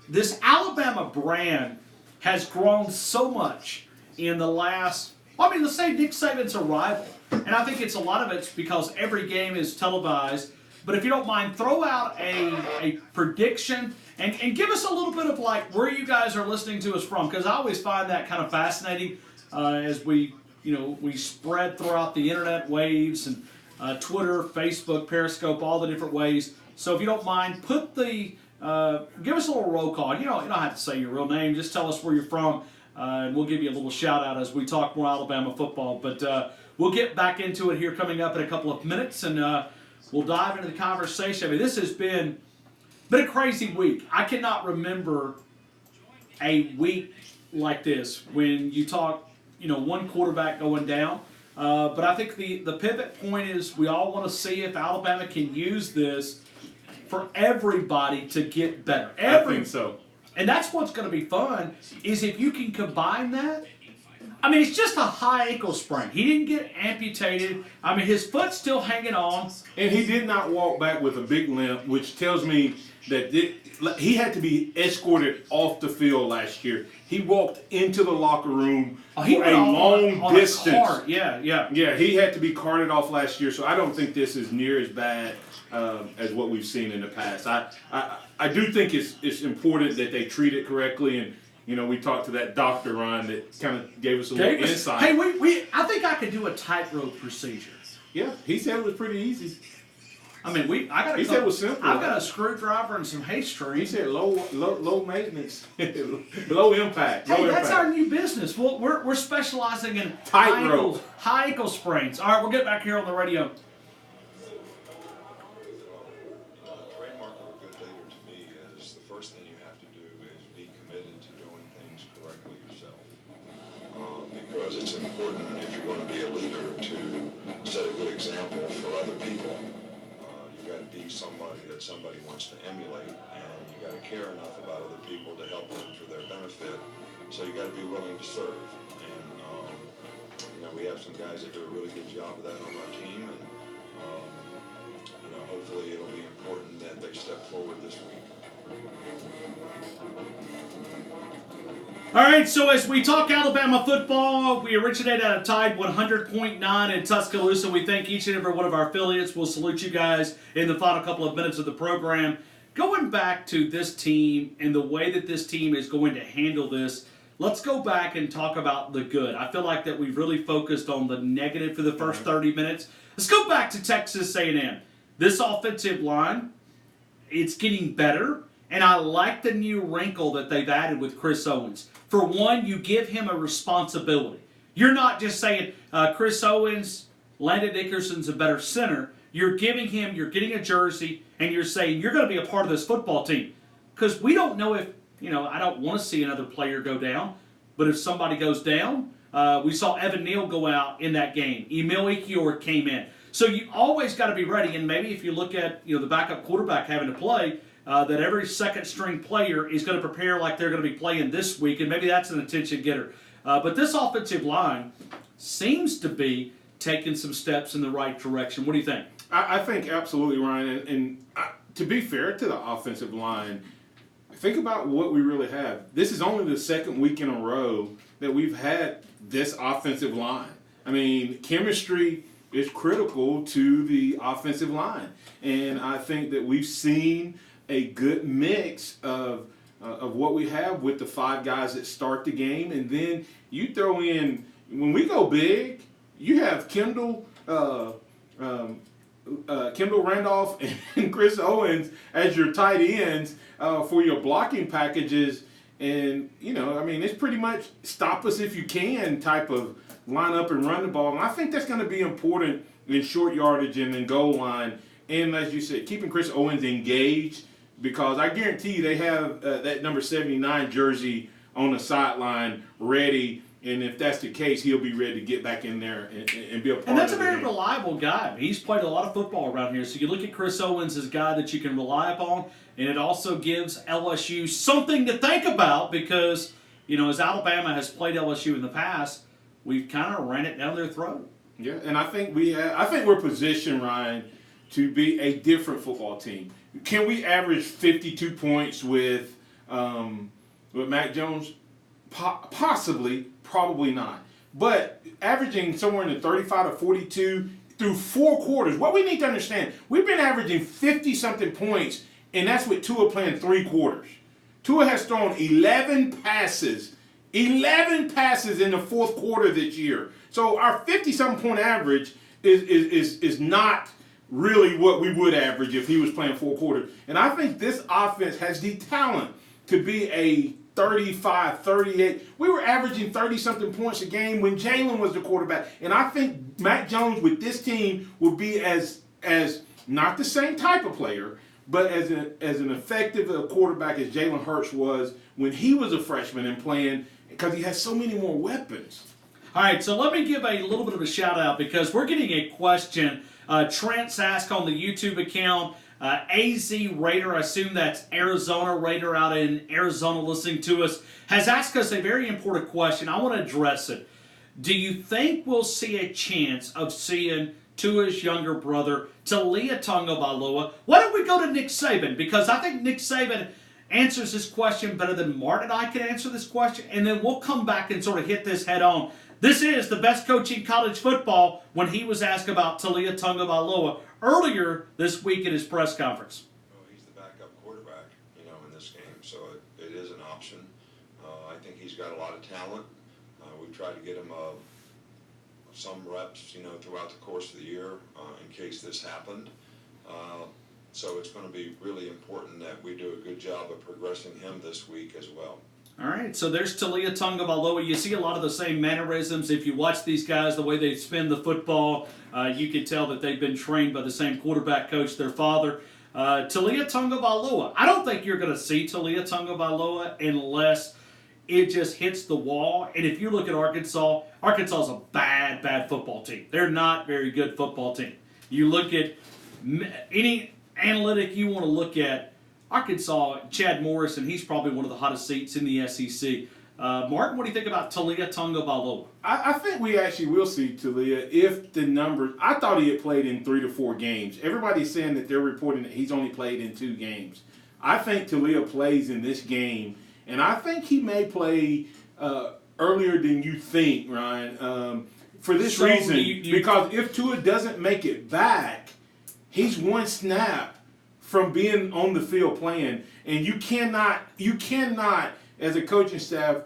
this Alabama brand has grown so much in the last, let's say Nick Saban's arrival. And I think a lot of it's because every game is televised. But if you don't mind, throw out a prediction and give us a little bit of where you guys are listening to us from, because I always find that kind of fascinating as we spread throughout the internet waves and Twitter, Facebook, Periscope, all the different ways. So if you don't mind, give us a little roll call. You don't have to say your real name. Just tell us where you're from, and we'll give you a little shout out as we talk more Alabama football. But we'll get back into it here coming up in a couple of minutes, and we'll dive into the conversation. I mean, this has been a crazy week. I cannot remember a week like this when you talk, one quarterback going down. But I think the pivot point is we all want to see if Alabama can use this for everybody to get better. I think so. And that's what's going to be fun, is if you can combine that. I mean, it's just a high ankle sprain. He didn't get amputated. I mean, his foot's still hanging on. And he did not walk back with a big limp, which tells me that he had to be escorted off the field last year. He walked into the locker room for a long distance. A cart. Yeah. Yeah, he had to be carted off last year, so I don't think this is near as bad as what we've seen in the past. I do think it's important that they treat it correctly, and we talked to that doctor, Ryan, that kind of gave us a little insight. Hey, I think I could do a tightrope procedure. Yeah, he said it was pretty easy. I mean, he said it was simple. I've got a screwdriver and some hay string. He said low maintenance, low impact. Hey, that's our new business. We're specializing in tightrope, high ankle sprains. All right, we'll get back here on the radio. Trademark of a good leader to me is the first thing you have to do is be committed to doing things correctly yourself. Because it's important, if you're going to be a leader, to set a good example for other people. You got to be somebody that somebody wants to emulate, and you got to care enough about other people to help them for their benefit. So you got to be willing to serve. And we have some guys that do a really good job of that on our team, and hopefully it'll be important that they step forward this week. All right, so as we talk Alabama football, we originate out of Tide 100.9 in Tuscaloosa. We thank each and every one of our affiliates. We'll salute you guys in the final couple of minutes of the program. Going back to this team and the way that this team is going to handle this, let's go back and talk about the good. I feel like that we've really focused on the negative for the first 30 minutes. Let's go back to Texas A&M. This offensive line, it's getting better, and I like the new wrinkle that they've added with Chris Owens. For one, you give him a responsibility. You're not just saying Chris Owens, Landon Dickerson's a better center. You're getting a jersey, and you're saying you're going to be a part of this football team. Because we don't know if, I don't want to see another player go down, but if somebody goes down, we saw Evan Neal go out in that game. Emil Ikior came in. So you always got to be ready, and maybe if you look at the backup quarterback having to play, that every second-string player is going to prepare like they're going to be playing this week, and maybe that's an attention getter. But this offensive line seems to be taking some steps in the right direction. What do you think? I think absolutely, Ryan. And to be fair to the offensive line, think about what we really have. This is only the second week in a row that we've had this offensive line. I mean, chemistry is critical to the offensive line. And I think that we've seen a good mix of what we have with the 5 guys that start the game. And then you throw in, when we go big, you have Kendall Randolph and Chris Owens as your tight ends for your blocking packages. And, it's pretty much stop us if you can type of line up and run the ball. And I think that's going to be important in short yardage and in goal line. And as you said, keeping Chris Owens engaged, because I guarantee you they have that number 79 jersey on the sideline ready. And if that's the case, he'll be ready to get back in there and be a part of the game. And that's a very reliable guy. He's played a lot of football around here. So you look at Chris Owens as a guy that you can rely upon, and it also gives LSU something to think about because, as Alabama has played LSU in the past, we've kind of ran it down their throat. Yeah, and I think we're positioned, Ryan, to be a different football team. Can we average 52 points with Mac Jones? Possibly, probably not. But averaging somewhere in the 35 to 42 through 4 quarters. What we need to understand, we've been averaging 50-something points, and that's with Tua playing 3 quarters. Tua has thrown 11 passes in the 4th quarter this year. So our 50-something point average is not really what we would average if he was playing 4 quarters. And I think this offense has the talent to be a 35, 38. We were averaging 30-something points a game when Jalen was the quarterback. And I think Mac Jones with this team will be as not the same type of player, but as an effective quarterback as Jalen Hurts was when he was a freshman and playing, because he has so many more weapons. All right, so let me give a little bit of a shout-out because we're getting a question. Trent Sask on the YouTube account. AZ Raider, I assume that's Arizona Raider out in Arizona listening to us, has asked us a very important question. I want to address it. Do you think we'll see a chance of seeing Tua's younger brother, Talia Tagovailoa? Why don't we go to Nick Saban? Because I think Nick Saban answers this question better than Martin and I can answer this question, and then we'll come back and sort of hit this head on. This is the best coach in college football when he was asked about Talia Tagovailoa earlier this week at his press conference. Well, he's the backup quarterback, in this game, so it is an option. I think he's got a lot of talent. We've tried to get him some reps, throughout the course of the year in case this happened. So it's going to be really important that we do a good job of progressing him this week as well. All right, so there's Talia Tagovailoa. You see a lot of the same mannerisms. If you watch these guys, the way they spin the football, you can tell that they've been trained by the same quarterback coach, their father. Talia Tagovailoa. I don't think you're going to see Talia Tagovailoa unless it just hits the wall. And if you look at Arkansas, Arkansas is a bad, bad football team. They're not a very good football team. You look at any analytic you want to look at, Arkansas, Chad Morrison, he's probably one of the hottest seats in the SEC. Martin, what do you think about Talia Tagovailoa? I think we actually will see Talia if the numbers. I thought he had played in 3 to 4 games. Everybody's saying that they're reporting that he's only played in 2 games. I think Talia plays in this game, and I think he may play earlier than you think, Ryan. For this reason, because if Tua doesn't make it back, he's 1 snap from being on the field playing, and you cannot, as a coaching staff,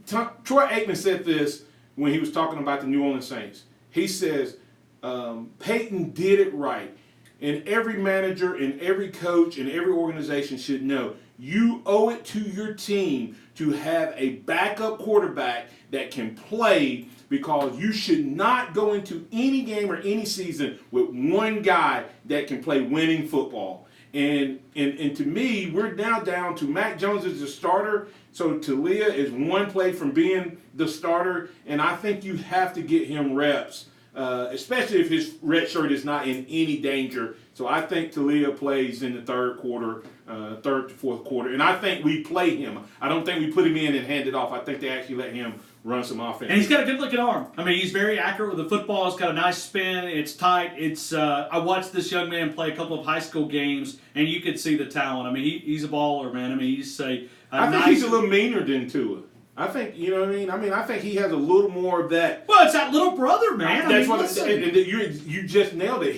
Troy Aikman said this when he was talking about the New Orleans Saints. He says, Peyton did it right. And every manager and every coach and every organization should know you owe it to your team to have a backup quarterback that can play, because you should not go into any game or any season with one guy that can play winning football. And to me, we're now down to Mac Jones is the starter. So Talia is one play from being the starter. And I think you have to get him reps, especially if his red shirt is not in any danger. So I think Talia plays in the third to fourth quarter. And I think we play him. I don't think we put him in and hand it off. I think they actually let him run some offense. And he's got a good-looking arm. I mean, he's very accurate with the football. He's got a nice spin. It's tight. I watched this young man play a couple of high school games, and you could see the talent. I mean, he's a baller, man. I mean, I think he's a little meaner than Tua. I think, you know what I mean? I mean, I think he has a little more of that. Well, it's that little brother, man. You just nailed it.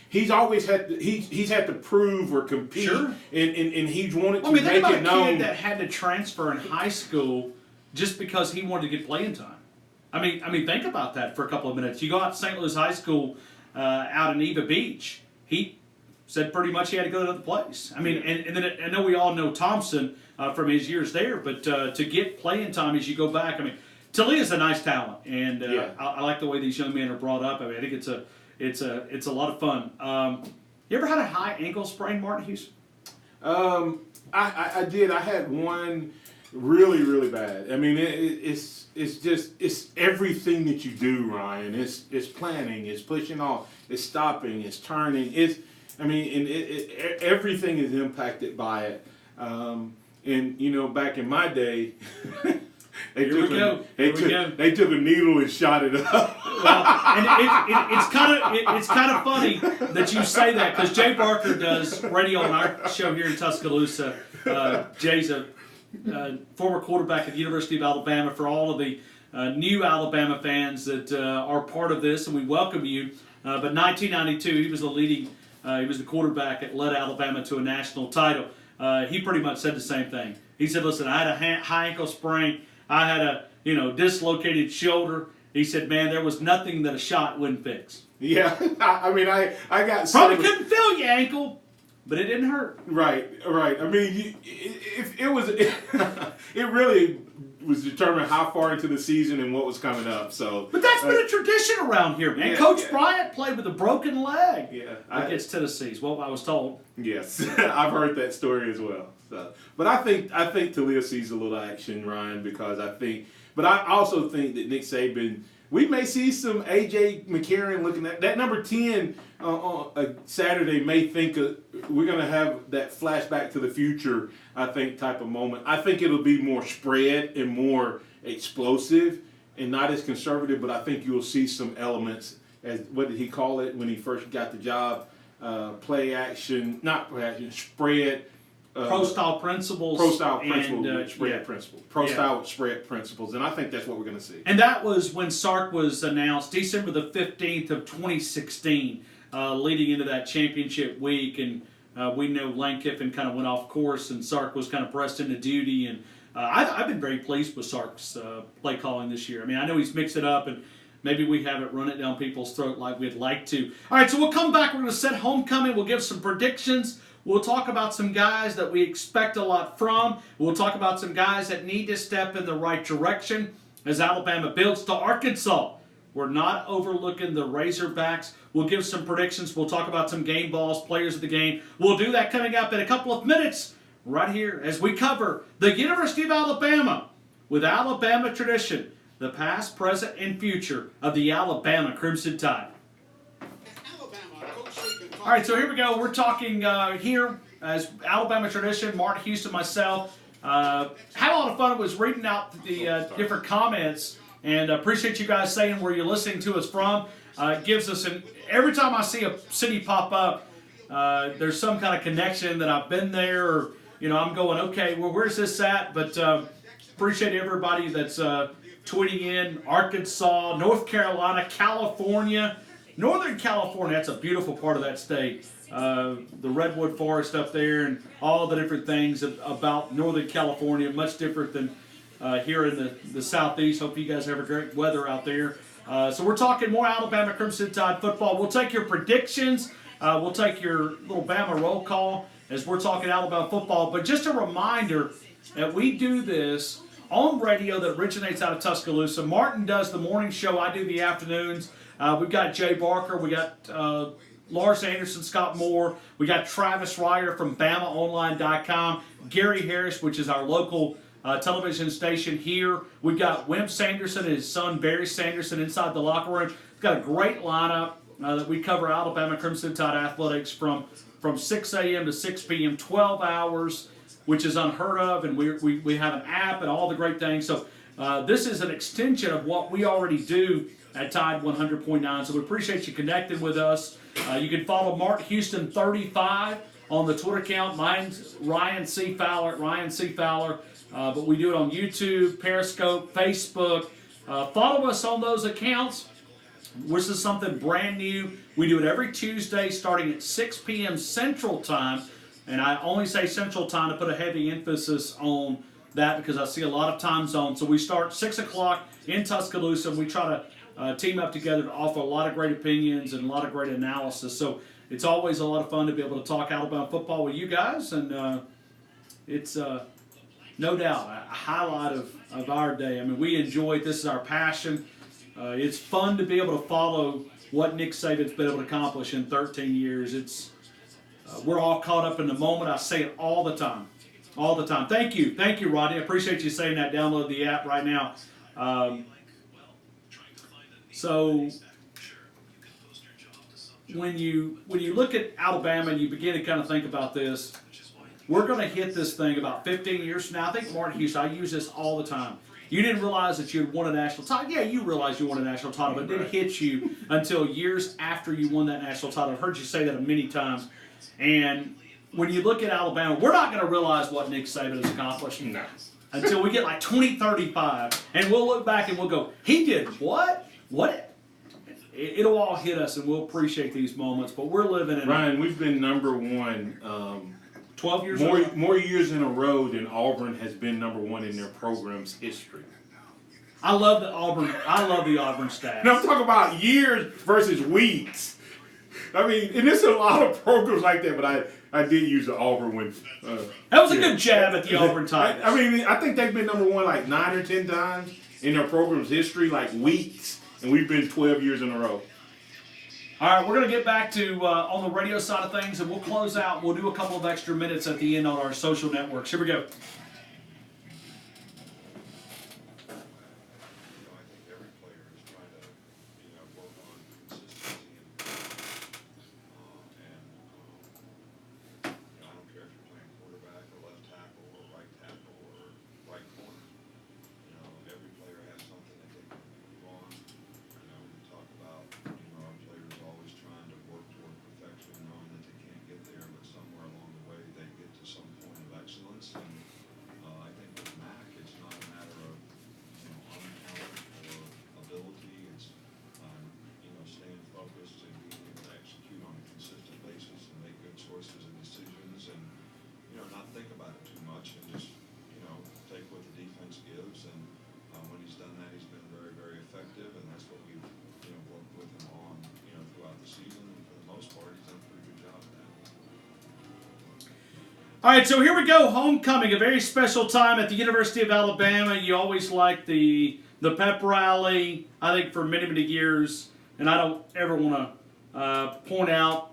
He's always had to, he's had to prove or compete, sure. and he's wanted to make it known. Think about a kid that had to transfer in high school just because he wanted to get playing time. I mean, think about that for a couple of minutes. You go out to St. Louis High School out in Eva Beach. He said pretty much he had to go to another place. I mean, and then I know we all know Thompson from his years there, but to get playing time as you go back, I mean, Talia's a nice talent, and I like the way these young men are brought up. I mean, I think it's a lot of fun. You ever had a high ankle sprain, Martin Hughes? I did. I had one really, really bad. I mean, it's everything that you do, Ryan. It's planning, it's pushing off, it's stopping, it's turning. Everything is impacted by it. And you know, back in my day, they took a needle and shot it up. Well, and it's kind of funny that you say that, because Jay Barker does radio on our show here in Tuscaloosa. Jay's a former quarterback at the University of Alabama. For all of the new Alabama fans that are part of this, and we welcome you. But 1992, he was the quarterback that led Alabama to a national title. He pretty much said the same thing. He said, "Listen, I had a high ankle sprain. I had a dislocated shoulder." He said, "Man, there was nothing that a shot wouldn't fix." Yeah, I mean, I got probably couldn't feel your ankle, but it didn't hurt. Right. I mean, it really was determined how far into the season and what was coming up. So, but that's been a tradition around here, man. Coach Bryant played with a broken leg against Tennessee, is what I was told. Yes, I've heard that story as well. So, but I think Talia sees a little action, Ryan, because but I also think that Nick Saban, we may see some A.J. McCarron looking at that number 10 on a Saturday. May think we're going to have that flashback to the future, I think, type of moment. I think it'll be more spread and more explosive and not as conservative, but I think you'll see some elements, as what did he call it when he first got the job? Not play action, spread. Pro-style principles. Pro-style principles with spread principles. Pro-style with spread principles. And I think that's what we're going to see. And that was when Sark was announced, December the 15th of 2016, leading into that championship week. And we know Lane Kiffin kind of went off course, and Sark was kind of pressed into duty. And I've been very pleased with Sark's play calling this year. I mean, I know he's mixed it up, and maybe we haven't run it down people's throat like we'd like to. All right, so we'll come back. We're going to set homecoming. We'll give some predictions. We'll talk about some guys that we expect a lot from. We'll talk about some guys that need to step in the right direction as Alabama builds to Arkansas. We're not overlooking the Razorbacks. We'll give some predictions. We'll talk about some game balls, players of the game. We'll do that coming up in a couple of minutes right here as we cover the University of Alabama with Alabama tradition, the past, present, and future of the Alabama Crimson Tide. All right, so here we go. We're talking here as Alabama tradition. Martin Houston, myself, had a lot of fun. Was reading out the different comments, and appreciate you guys saying where you're listening to us from. It gives us every time I see a city pop up, there's some kind of connection that I've been there, or I'm going, okay, well, where's this at? But appreciate everybody that's tweeting in. Arkansas, North Carolina, California. Northern California, that's a beautiful part of that state. The Redwood Forest up there and all the different things about Northern California, much different than here in the southeast. Hope you guys have a great weather out there. So we're talking more Alabama Crimson Tide football. We'll take your predictions. We'll take your little Bama roll call as we're talking Alabama football. But just a reminder that we do this on radio that originates out of Tuscaloosa. Martin does the morning show. I do the afternoons. We've got Jay Barker. We got Lars Anderson, Scott Moore. We got Travis Ryer from BamaOnline.com. Gary Harris, which is our local television station here. We've got Wim Sanderson and his son Barry Sanderson inside the locker room. We've got a great lineup that we cover Alabama Crimson Tide athletics from 6 a.m. to 6 p.m., 12 hours, which is unheard of, and we have an app and all the great things. So this is an extension of what we already do at Tide 100.9. So we appreciate you connecting with us. You can follow Mark Houston 35 on the Twitter account. Mine's Ryan C. Fowler at Ryan C. Fowler. But we do it on YouTube, Periscope, Facebook. Follow us on those accounts. This is something brand new. We do it every Tuesday starting at 6 p.m. Central Time. And I only say Central Time to put a heavy emphasis on that because I see a lot of time zones. So we start 6 o'clock in Tuscaloosa, and we try to team up together to offer a lot of great opinions and a lot of great analysis. So it's always a lot of fun to be able to talk Alabama football with you guys. And it's no doubt a highlight of our day. I mean, we enjoy it. This is our passion. It's fun to be able to follow what Nick Saban's been able to accomplish in 13 years. We're all caught up in the moment. I say it all the time. All the time. Thank you, Rodney. I appreciate you saying that. Download the app right now. So when you look at Alabama and you begin to kind of think about this, we're going to hit this thing about 15 years from now. I think Martin Houston, I use this all the time. You didn't realize that you had won a national title. Yeah, you realized you won a national title, but it didn't hit you until years after you won that national title. I've heard you say that many times. And when you look at Alabama, we're not going to realize what Nick Saban has accomplished until we get like 2035. And we'll look back and we'll go, he did what? What? It'll all hit us, and we'll appreciate these moments. But we're living in Ryan, we've been number one 12 years more years in a row than Auburn has been number one in their program's history. I love the Auburn stats. No, I'm talking about years versus weeks. I mean, and there's a lot of programs like that, but I did use the Auburn one. That was a good jab at the Auburn Tigers. I mean, I think they've been number one like 9 or 10 times in their program's history, like weeks, and we've been 12 years in a row. All right, we're going to get back to on the radio side of things, and we'll close out. We'll do a couple of extra minutes at the end on our social networks. Here we go. All right, so here we go. Homecoming, a very special time at the University of Alabama. You always like the pep rally, I think, for many, many years. And I don't ever want to point out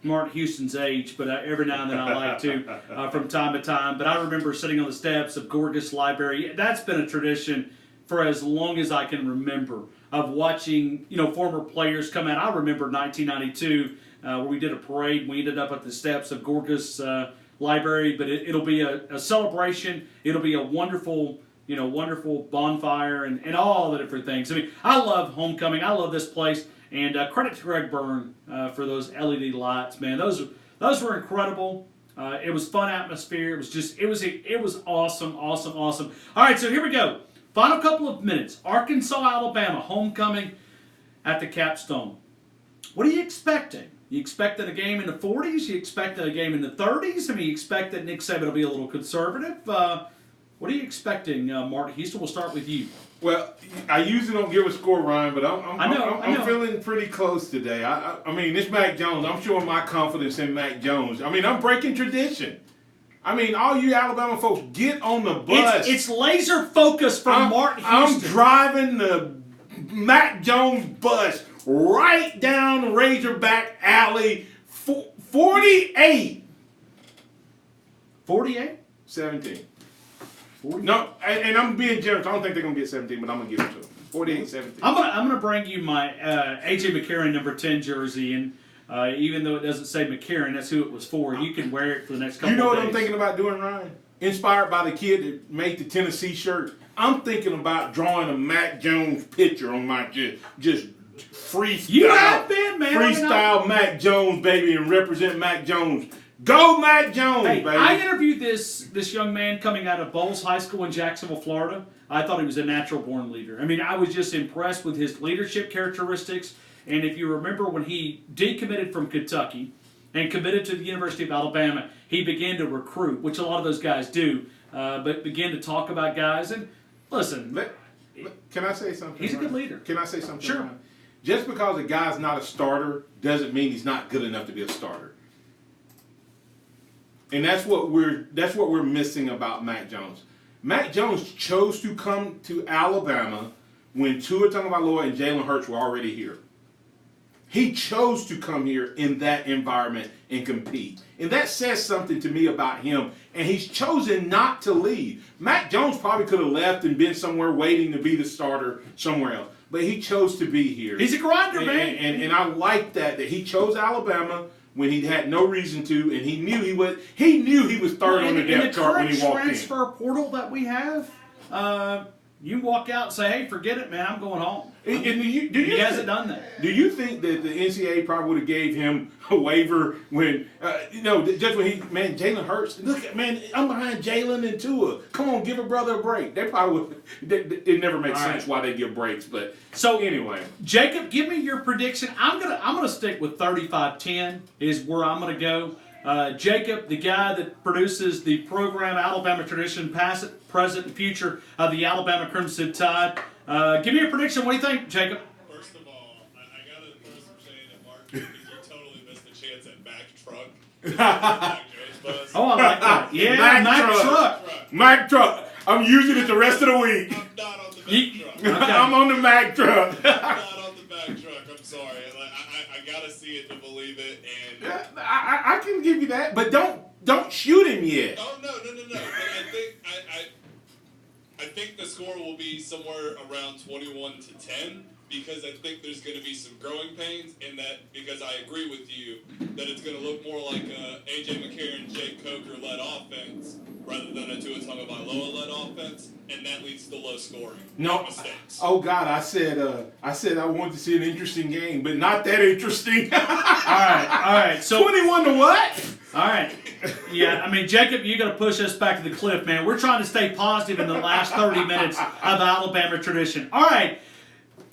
Martin Houston's age, but every now and then I like to from time to time. But I remember sitting on the steps of Gorgas Library. That's been a tradition for as long as I can remember of watching, former players come out. I remember 1992 where we did a parade. We ended up at the steps of Gorgas Library, but it'll be a celebration. It'll be a wonderful, wonderful bonfire and all the different things. I mean, I love homecoming. I love this place. And credit to Greg Byrne for those LED lights, man. Those were incredible. It was fun atmosphere. It was awesome. All right, so here we go. Final couple of minutes. Arkansas, Alabama, homecoming at the Capstone. What are you expecting? You expected a game in the 40s? You expected a game in the 30s? I mean, you expect that Nick Saban will be a little conservative? What are you expecting, Martin Houston? We'll start with you. Well, I usually don't give a score, Ryan, but I know. I'm feeling pretty close today. I mean, it's Mac Jones. I'm showing my confidence in Mac Jones. I mean, I'm breaking tradition. I mean, all you Alabama folks, get on the bus. It's laser focus from Martin Houston. I'm driving the Mac Jones bus right down the Razorback Alley. 48. 48? 17. No, and I'm being generous. I don't think they're going to get 17, but I'm going to give it to them. 48-17. I'm gonna bring you my A.J. McCarron number 10 jersey, and even though it doesn't say McCarron, that's who it was for. You can wear it for the next couple of days. You know what I'm thinking about doing, Ryan? Inspired by the kid that made the Tennessee shirt. I'm thinking about drawing a Mac Jones picture on my just freestyle. You have been, man. Freestyle Mac Jones, baby, and represent Mac Jones. Go Mac Jones, hey, baby. I interviewed this young man coming out of Bowles High School in Jacksonville, Florida. I thought he was a natural-born leader. I mean, I was just impressed with his leadership characteristics. And if you remember when he decommitted from Kentucky and committed to the University of Alabama, he began to recruit, which a lot of those guys do, but began to talk about guys. And listen, can I say something? He's a good leader. Can I say something? Sure. Ryan? Just because a guy's not a starter doesn't mean he's not good enough to be a starter. And that's what we're missing about Mac Jones. Mac Jones chose to come to Alabama when Tua Tagovailoa and Jalen Hurts were already here. He chose to come here in that environment and compete. And that says something to me about him. And he's chosen not to leave. Mac Jones probably could have left and been somewhere waiting to be the starter somewhere else. But he chose to be here. He's a grinder, man. And I like that he chose Alabama when he had no reason to, and he knew he was third on the depth chart when he walked in. In the current transfer portal that we have, you walk out and say, hey, forget it, man, I'm going home. And he hasn't done that. Do you think that the NCAA probably would have gave him a waiver when, just when Jalen Hurts, look at, man, I'm behind Jalen and Tua. Come on, give a brother a break. They probably would, it never makes sense why they give breaks, but so anyway. Jacob, give me your prediction. I'm gonna stick with 35-10 is where I'm gonna go. Jacob, the guy that produces the program Alabama Tradition, past, present, and future of the Alabama Crimson Tide. Give me a prediction. What do you think, Jacob? First of all, I got to preface from saying that Mark, you totally missed the chance at Mac Truck. Oh, I like that. Yeah, Mac Truck. Mac Truck. I'm using it the rest of the week. I'm not on the Mac Truck. Okay. I'm on the Mac Truck. I'm not on the Mac Truck. I'm sorry. I got to see it to believe it. And I can give you that, but don't shoot him yet. Oh, no. But I think the score will be somewhere around 21-10 because I think there's going to be some growing pains in that, because I agree with you that it's going to look more like a A.J. McCarron, Jake Coker-led offense rather than a Tua Tagovailoa-led offense, and that leads to low scoring. No mistakes. Oh God, I said I wanted to see an interesting game, but not that interesting. All right. So 21 to what? All right. Yeah, I mean, Jacob, you got to push us back to the cliff, man. We're trying to stay positive in the last 30 minutes of Alabama Tradition. All right.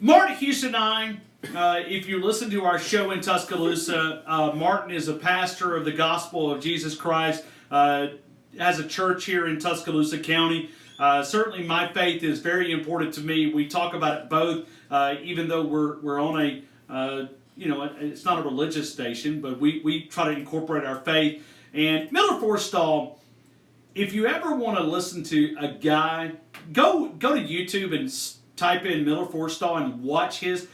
Martin Houston and I, if you listen to our show in Tuscaloosa, Martin is a pastor of the Gospel of Jesus Christ, has a church here in Tuscaloosa County. Certainly my faith is very important to me. We talk about it both, even though we're on a, it's not a religious station, but we try to incorporate our faith. And Miller Forstall, if you ever want to listen to a guy, go to YouTube and type in Miller Forstall and watch his.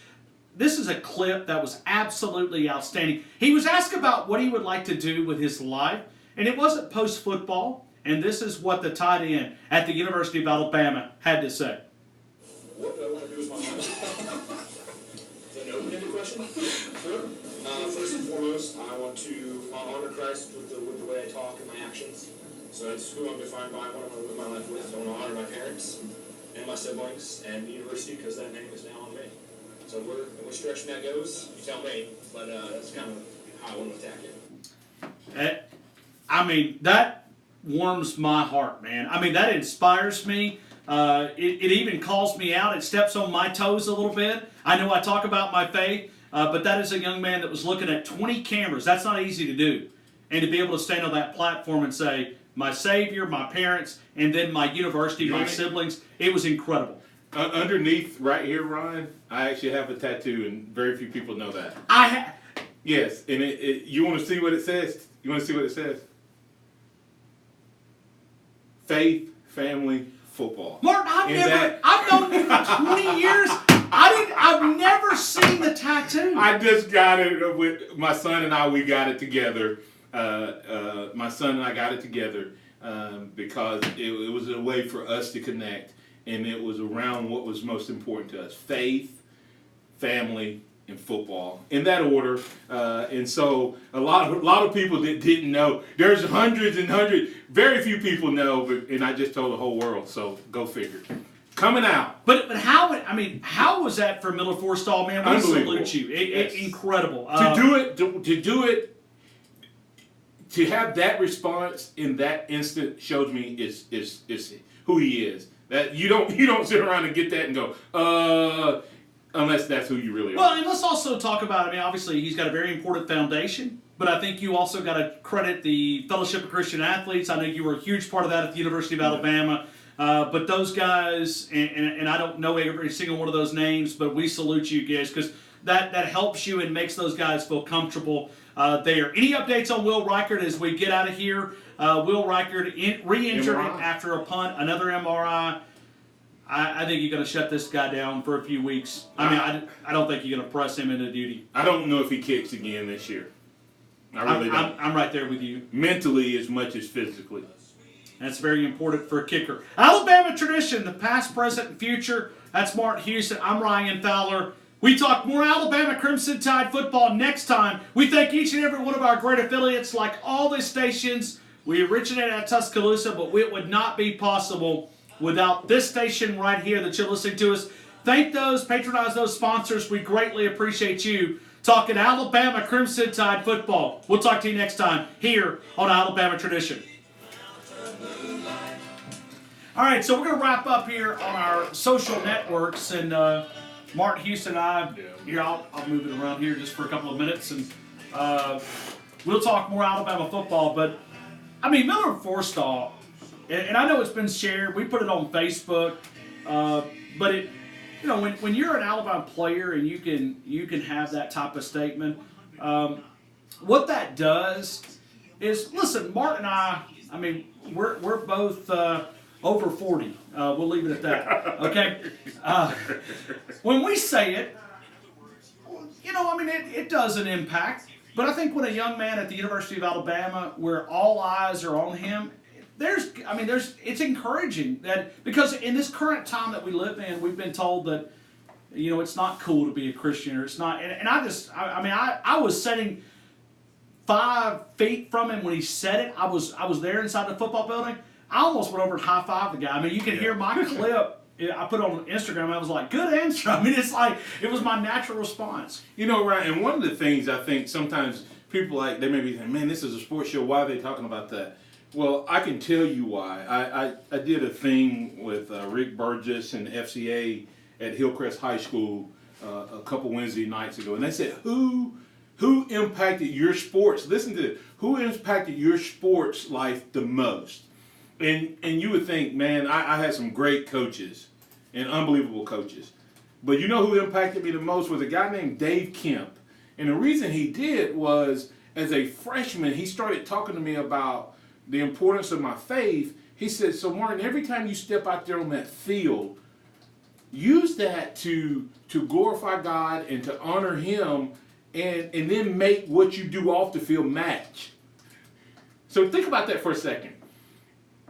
This is a clip that was absolutely outstanding. He was asked about what he would like to do with his life, and it wasn't post-football. And this is what the tight end at the University of Alabama had to say. What do I want to do with my life? Is that an open-ended question? Sure. First and foremost, I want to honor Christ with the way I talk and my actions. So that's who I'm defined by, what I want to live my life with. I want to honor my parents and my siblings and the university because that name is now on me. So in which direction that goes, you tell me. But that's kind of how I want to attack it. I mean, that warms my heart, man. I mean, that inspires me. It even calls me out. It steps on my toes a little bit. I know I talk about my faith, but that is a young man that was looking at 20 cameras. That's not easy to do. And to be able to stand on that platform and say, my Savior, my parents, and then my university, my siblings. It was incredible. Underneath right here, Ryan, I actually have a tattoo, and very few people know that. Yes, and you want to see what it says? You want to see what it says? Faith, family, football. Martin, I've known you for 20 years. I've never seen the tattoo. I just got it with my son and I. We got it together. My son and I got it together because it was a way for us to connect, and it was around what was most important to us: faith, family, and football, in that order. And so a lot of people that didn't know. There's hundreds and hundreds. Very few people know, and I just told the whole world. So go figure. Coming out. But how was that for Miller Forstall, man? We salute you. Yes. Incredible. To do it, to have that response in that instant shows me is who he is. That you don't sit around and get that and go, unless that's who you really are. Well, and let's also talk about, obviously he's got a very important foundation, but I think you also got to credit the Fellowship of Christian Athletes. I know you were a huge part of that at the University of Alabama. But those guys, and I don't know every single one of those names, but we salute you guys because that helps you and makes those guys feel comfortable there. Any updates on Will Reichert as we get out of here? Will Reichert re-injured after a punt, another MRI. I think you're going to shut this guy down for a few weeks. I don't think you're going to press him into duty. I don't know if he kicks again this year. I really don't. I'm right there with you. Mentally as much as physically. That's very important for a kicker. Alabama tradition, the past, present, and future. That's Martin Houston. I'm Ryan Fowler. We talk more Alabama Crimson Tide football next time. We thank each and every one of our great affiliates, like all the stations. We originated at Tuscaloosa, but it would not be possible without this station right here that you're listening to us. Thank those, patronize those sponsors. We greatly appreciate you talking Alabama Crimson Tide football. We'll talk to you next time here on Alabama Tradition. All right, so we're going to wrap up here on our social networks, and Martin Houston and I, here, I'll move it around here just for a couple of minutes, and we'll talk more Alabama football. But, Miller Forstall, and I know it's been shared. We put it on Facebook, but when you're an Alabama player and you can have that type of statement, what that does is, listen, Martin and we're both over 40. We'll leave it at that. Okay. When we say it, it does an impact. But I think when a young man at the University of Alabama, where all eyes are on him, it's encouraging that, because in this current time that we live in, we've been told that, it's not cool to be a Christian, or it's not. And I was sitting 5 feet from him when he said it. I was there inside the football building. I almost went over and high-fived the guy. You can hear my clip. I put on Instagram. I was like, good answer. It's like, it was my natural response. Ryan, and one of the things I think sometimes people they may be thinking, man, this is a sports show. Why are they talking about that? Well, I can tell you why. I did a thing with Rick Burgess and FCA at Hillcrest High School a couple Wednesday nights ago, and they said, who impacted your sports? Listen to this. Who impacted your sports life the most? And you would think, man, I had some great coaches and unbelievable coaches. But you know who impacted me the most was a guy named Dave Kemp. And the reason he did was, as a freshman, he started talking to me about the importance of my faith. He said, so Martin, every time you step out there on that field, use that to glorify God and to honor Him, and then make what you do off the field match. So think about that for a second.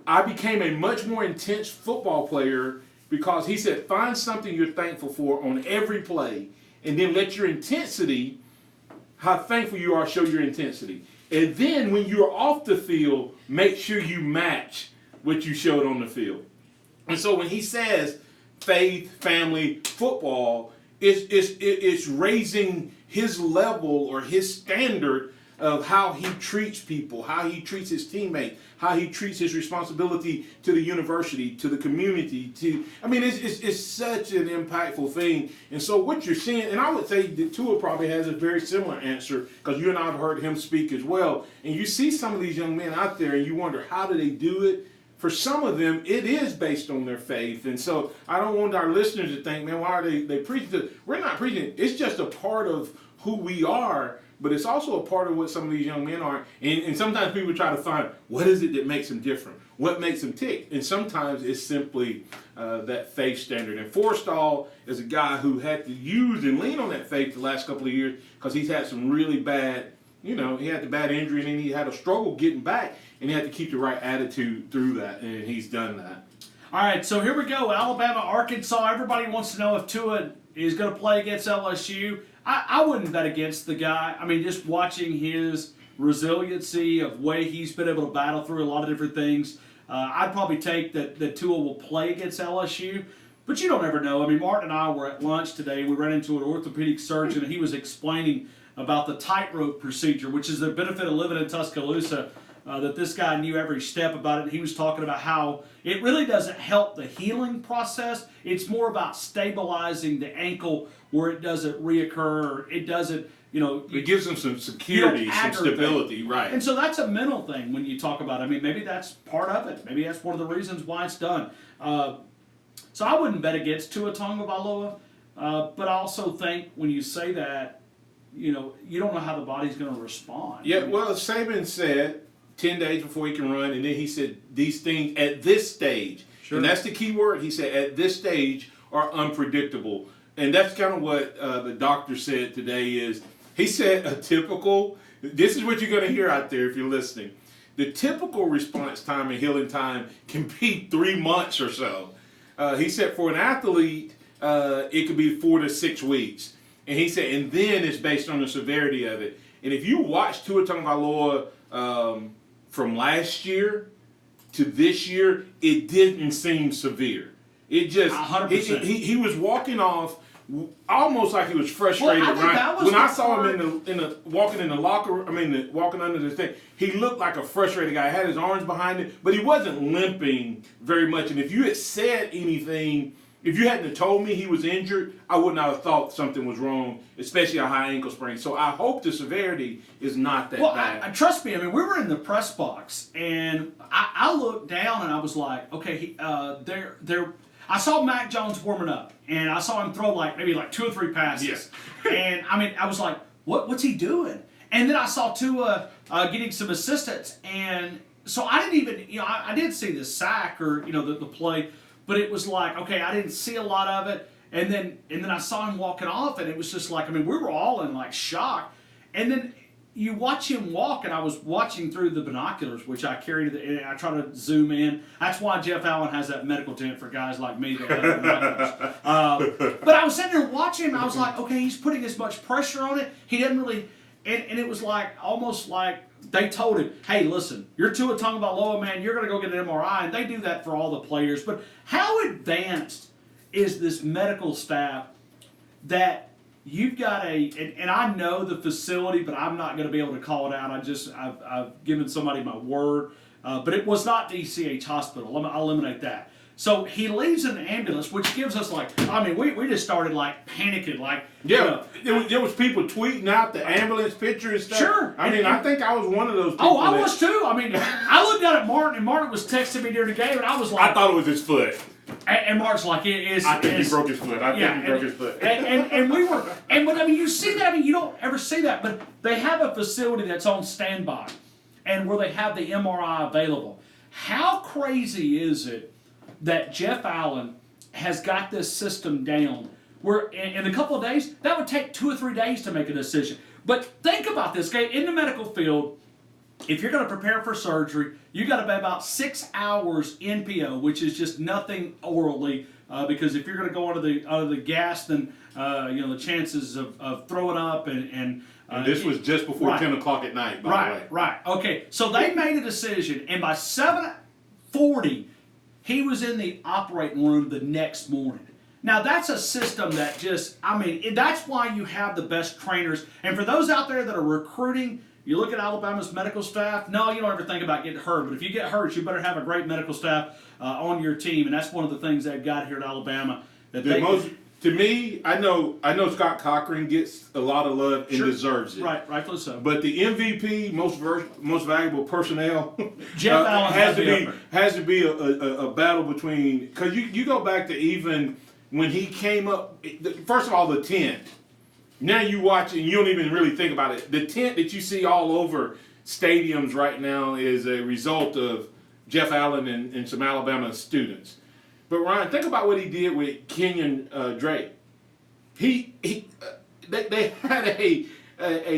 I became a much more intense football player because he said, find something you're thankful for on every play, and then let your intensity, how thankful you are, show your intensity. And then when you're off the field, make sure you match what you showed on the field. And so when he says faith, family, football, it's raising his level or his standard of how he treats people, how he treats his teammates, how he treats his responsibility to the university, to the community. It's such an impactful thing. And so what you're seeing, and I would say that Tua probably has a very similar answer because you and I have heard him speak as well. And you see some of these young men out there, and you wonder how do they do it. For some of them, it is based on their faith. And so I don't want our listeners to think, man, why are they preaching? We're not preaching. It's just a part of who we are, but it's also a part of what some of these young men are. And sometimes people try to find, what is it that makes them different? What makes them tick? And sometimes it's simply that faith standard. And Forstall is a guy who had to use and lean on that faith the last couple of years because he's had some really bad, he had the bad injury and then he had a struggle getting back. And he had to keep the right attitude through that, and he's done that. All right, so here we go. Alabama, Arkansas. Everybody wants to know if Tua is going to play against LSU. I wouldn't bet against the guy. I mean, just watching his resiliency of way he's been able to battle through a lot of different things, I'd probably take that Tua will play against LSU. But you don't ever know. I mean, Martin and I were at lunch today. We ran into an orthopedic surgeon, and he was explaining about the tightrope procedure, which is the benefit of living in Tuscaloosa. That this guy knew every step about it. He was talking about how it really doesn't help the healing process. It's more about stabilizing the ankle where it doesn't reoccur. Or it doesn't, It gives them some security, some stability, right. And so that's a mental thing when you talk about it. I mean, maybe that's part of it. Maybe that's one of the reasons why it's done. So I wouldn't bet against Tua Tagovailoa, but I also think when you say that, you don't know how the body's going to respond. Yeah, well, Saban said 10 days before he can run, and then he said these things at this stage, and that's the key word, he said at this stage are unpredictable. And that's kind of what the doctor said today is, he said this is what you're going to hear out there if you're listening. The typical response time and healing time can be 3 months or so. He said for an athlete, it could be 4 to 6 weeks. And he said, and then it's based on the severity of it. And if you watch Tua Tagovailoa from last year to this year, it didn't seem severe. It just 100%. He was walking off almost like he was frustrated. Well, when I saw him walking in the locker, walking under the thing, he looked like a frustrated guy. He had his arms behind him, but he wasn't limping very much. And if you had said anything, if you hadn't told me he was injured, I would not have thought something was wrong, especially a high ankle sprain. So I hope the severity is not that bad. Trust me, we were in the press box, and I looked down, and I was like, okay, I saw Mac Jones warming up, and I saw him throw maybe 2 or 3 passes. Yes. And, I was like, what's he doing? And then I saw Tua getting some assistance, and so I didn't even, I did see the sack or, the play, but it was like, okay, I didn't see a lot of it. And then I saw him walking off, and it was just like, we were all in shock. And then you watch him walk, and I was watching through the binoculars, which I carried, and I try to zoom in. That's why Jeff Allen has that medical tent for guys like me that have binoculars. But I was sitting there watching him, I was like, okay, he's putting as much pressure on it. He doesn't really, and it was almost like they told him, hey, listen, you're Tua Tagovailoa, man, you're going to go get an MRI, and they do that for all the players. But how advanced is this medical staff that you've got and I know the facility, but I'm not going to be able to call it out. I've given somebody my word, but it was not DCH Hospital. I'll eliminate that. So he leaves in the ambulance, which gives us we just started panicking, There was people tweeting out the ambulance picture and stuff. Sure. I think I was one of those people. Oh, I was too. I looked down at Martin, and Martin was texting me during the game, and I was like, I thought it was his foot. And Mark's like, it is. I think he broke his foot. And we were, but you see that. You don't ever see that, but they have a facility that's on standby, and where they have the MRI available. How crazy is it that Jeff Allen has got this system down? Where in a couple of days, that would take 2 or 3 days to make a decision. But think about this, okay? In the medical field, if you're going to prepare for surgery, you got to be about 6 hours NPO, which is just nothing orally, because if you're going to go under the gas, then the chances of throwing up and this was just before 10 o'clock at night, by the way. Right. Okay, so they made a decision, and by 7:40, he was in the operating room the next morning. Now, that's a system that that's why you have the best trainers. And for those out there that are recruiting, You look at Alabama's medical staff. No, you don't ever think about getting hurt. But if you get hurt, you better have a great medical staff on your team, and that's one of the things they've got here at Alabama. That To me, I know Scott Cochran gets a lot of love and deserves it. Right, rightfully so. But the MVP, most valuable personnel, Jeff Allen has to be a battle between, because you go back to even when he came up. First of all, the tent. Now you watch it and you don't even really think about it. The tent that you see all over stadiums right now is a result of Jeff Allen and some Alabama students. But Ryan, think about what he did with Kenyon Drake. They had a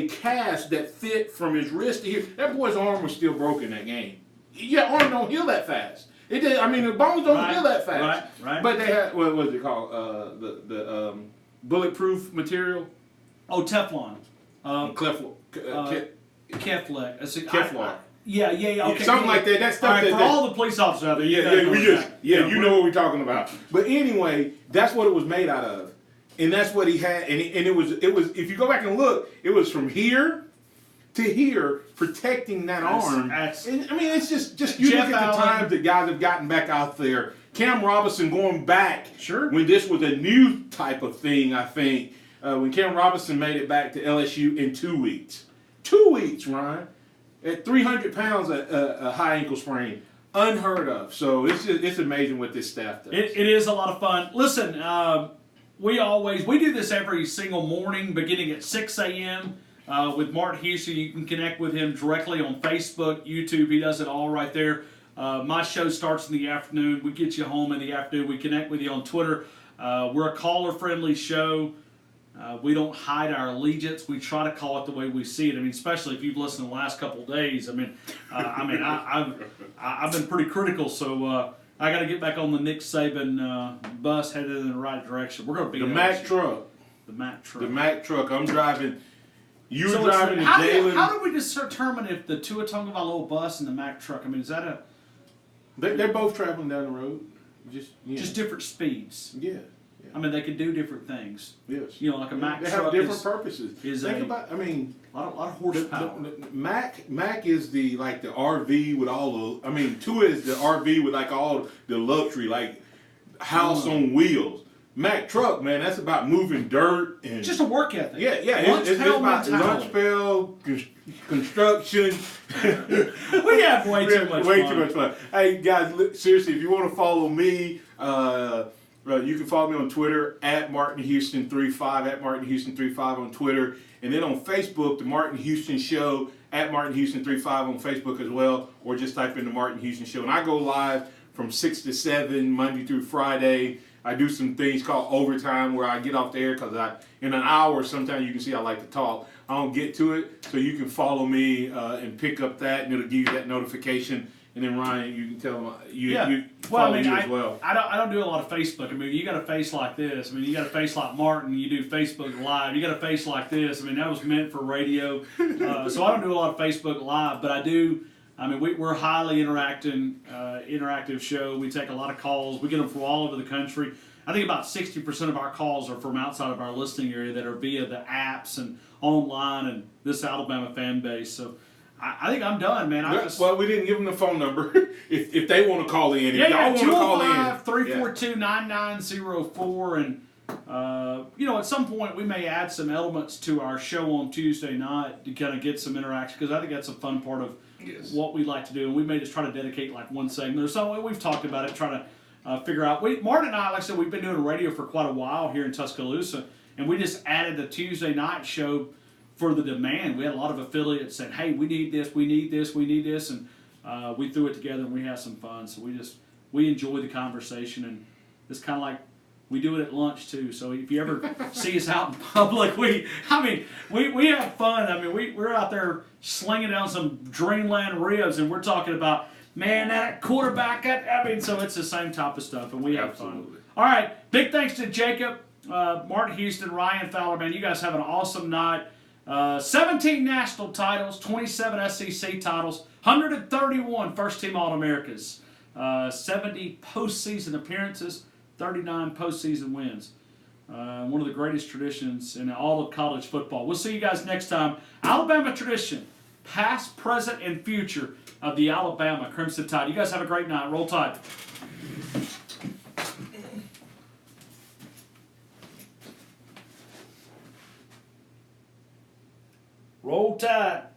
cast that fit from his wrist to here. That boy's arm was still broken that game. Your arm don't heal that fast. It did. I mean, the bones don't heal that fast. Right. But they had what was it called? The bulletproof material. Oh, Teflon. Kevlar. Kevlar. Yeah. Okay. Something like that. That's stuff all right, for all the police officers out there. you know what we're talking about. But anyway, that's what it was made out of, and that's what he had. And it was. If you go back and look, it was from here to here, protecting that arm. And, I mean, it's just you look at the times that guys have gotten back out there. Cam Robinson going back. Sure. When this was a new type of thing, I think. When Cam Robinson made it back to LSU in 2 weeks. 2 weeks, Ryan. At 300 pounds, a high ankle sprain. Unheard of. So it's amazing what this staff does. It is a lot of fun. Listen, we do this every single morning beginning at 6 a.m. With Martin Houston. You can connect with him directly on Facebook, YouTube. He does it all right there. My show starts in the afternoon. We get you home in the afternoon. We connect with you on Twitter. We're a caller-friendly show. We don't hide our allegiance. We try to call it the way we see it. I mean, especially if you've listened the last couple of days. I've been pretty critical. So I got to get back on the Nick Saban bus, headed in the right direction. We're going to be the Mack truck. The Mack truck. The Mack truck. I'm driving. You're driving the Jalen. How do we determine if the Tua Tagovailoa bus and the Mack truck? I mean, is that a? They're both traveling down the road. Just different speeds. Yeah. I mean, they can do different things. Yes. You know, like a Mack truck. They have different purposes. Think about. I mean, a lot of horsepower. Mack is the RV with all the. I mean, Tua is the RV with like all the luxury, like house on wheels. Mack truck, man, that's about moving dirt and just a work ethic. Yeah. It's about lunch pail, construction. We have way too much fun. Hey guys, seriously, if you want to follow me, you can follow me on Twitter at MartinHouston35 at MartinHouston35 on Twitter, and then on Facebook, the Martin Houston Show at MartinHouston35 on Facebook as well, or just type in the Martin Houston Show, and I go live from 6 to 7 Monday through Friday. I do some things called overtime where I get off the air because in an hour, sometimes you can see I like to talk. I don't get to it, so you can follow me and pick up that, and it'll give you that notification. And then Ryan, you can tell them you follow you as well. I don't do a lot of Facebook. I mean, you got a face like this. I mean, you got a face like Martin. You do Facebook Live. You got a face like this. I mean, that was meant for radio. So I don't do a lot of Facebook Live, but I do. I mean, we're highly interactive show. We take a lot of calls. We get them from all over the country. I think about 60% of our calls are from outside of our listening area that are via the apps and online and this Alabama fan base. So I think I'm done, man. Well, we didn't give them the phone number if they want to call in. If y'all want to call in. 205-342-9904. And, at some point we may add some elements to our show on Tuesday night to kind of get some interaction because I think that's a fun part of what we like to do. And we may just try to dedicate like one segment or so. We've talked about it, trying to figure out. Martin and I, like I said, we've been doing radio for quite a while here in Tuscaloosa, and we just added a Tuesday night show for the demand. We had a lot of affiliates saying, hey, we need this, and we threw it together and we had some fun. So we enjoy the conversation, and it's kind of like we do it at lunch too. So if you ever see us out in public, we have fun. I mean, we're out there slinging down some Dreamland ribs, and we're talking about, man, that quarterback. So it's the same type of stuff, and we have fun. All right, big thanks to Jacob, Martin Houston, Ryan Fowler, man. You guys have an awesome night. 17 national titles, 27 SEC titles, 131 first-team All-Americas, 70 postseason appearances, 39 postseason wins. One of the greatest traditions in all of college football. We'll see you guys next time. Alabama tradition. past, present, and future of the Alabama Crimson Tide. You guys have a great night. Roll Tide. Roll Tide.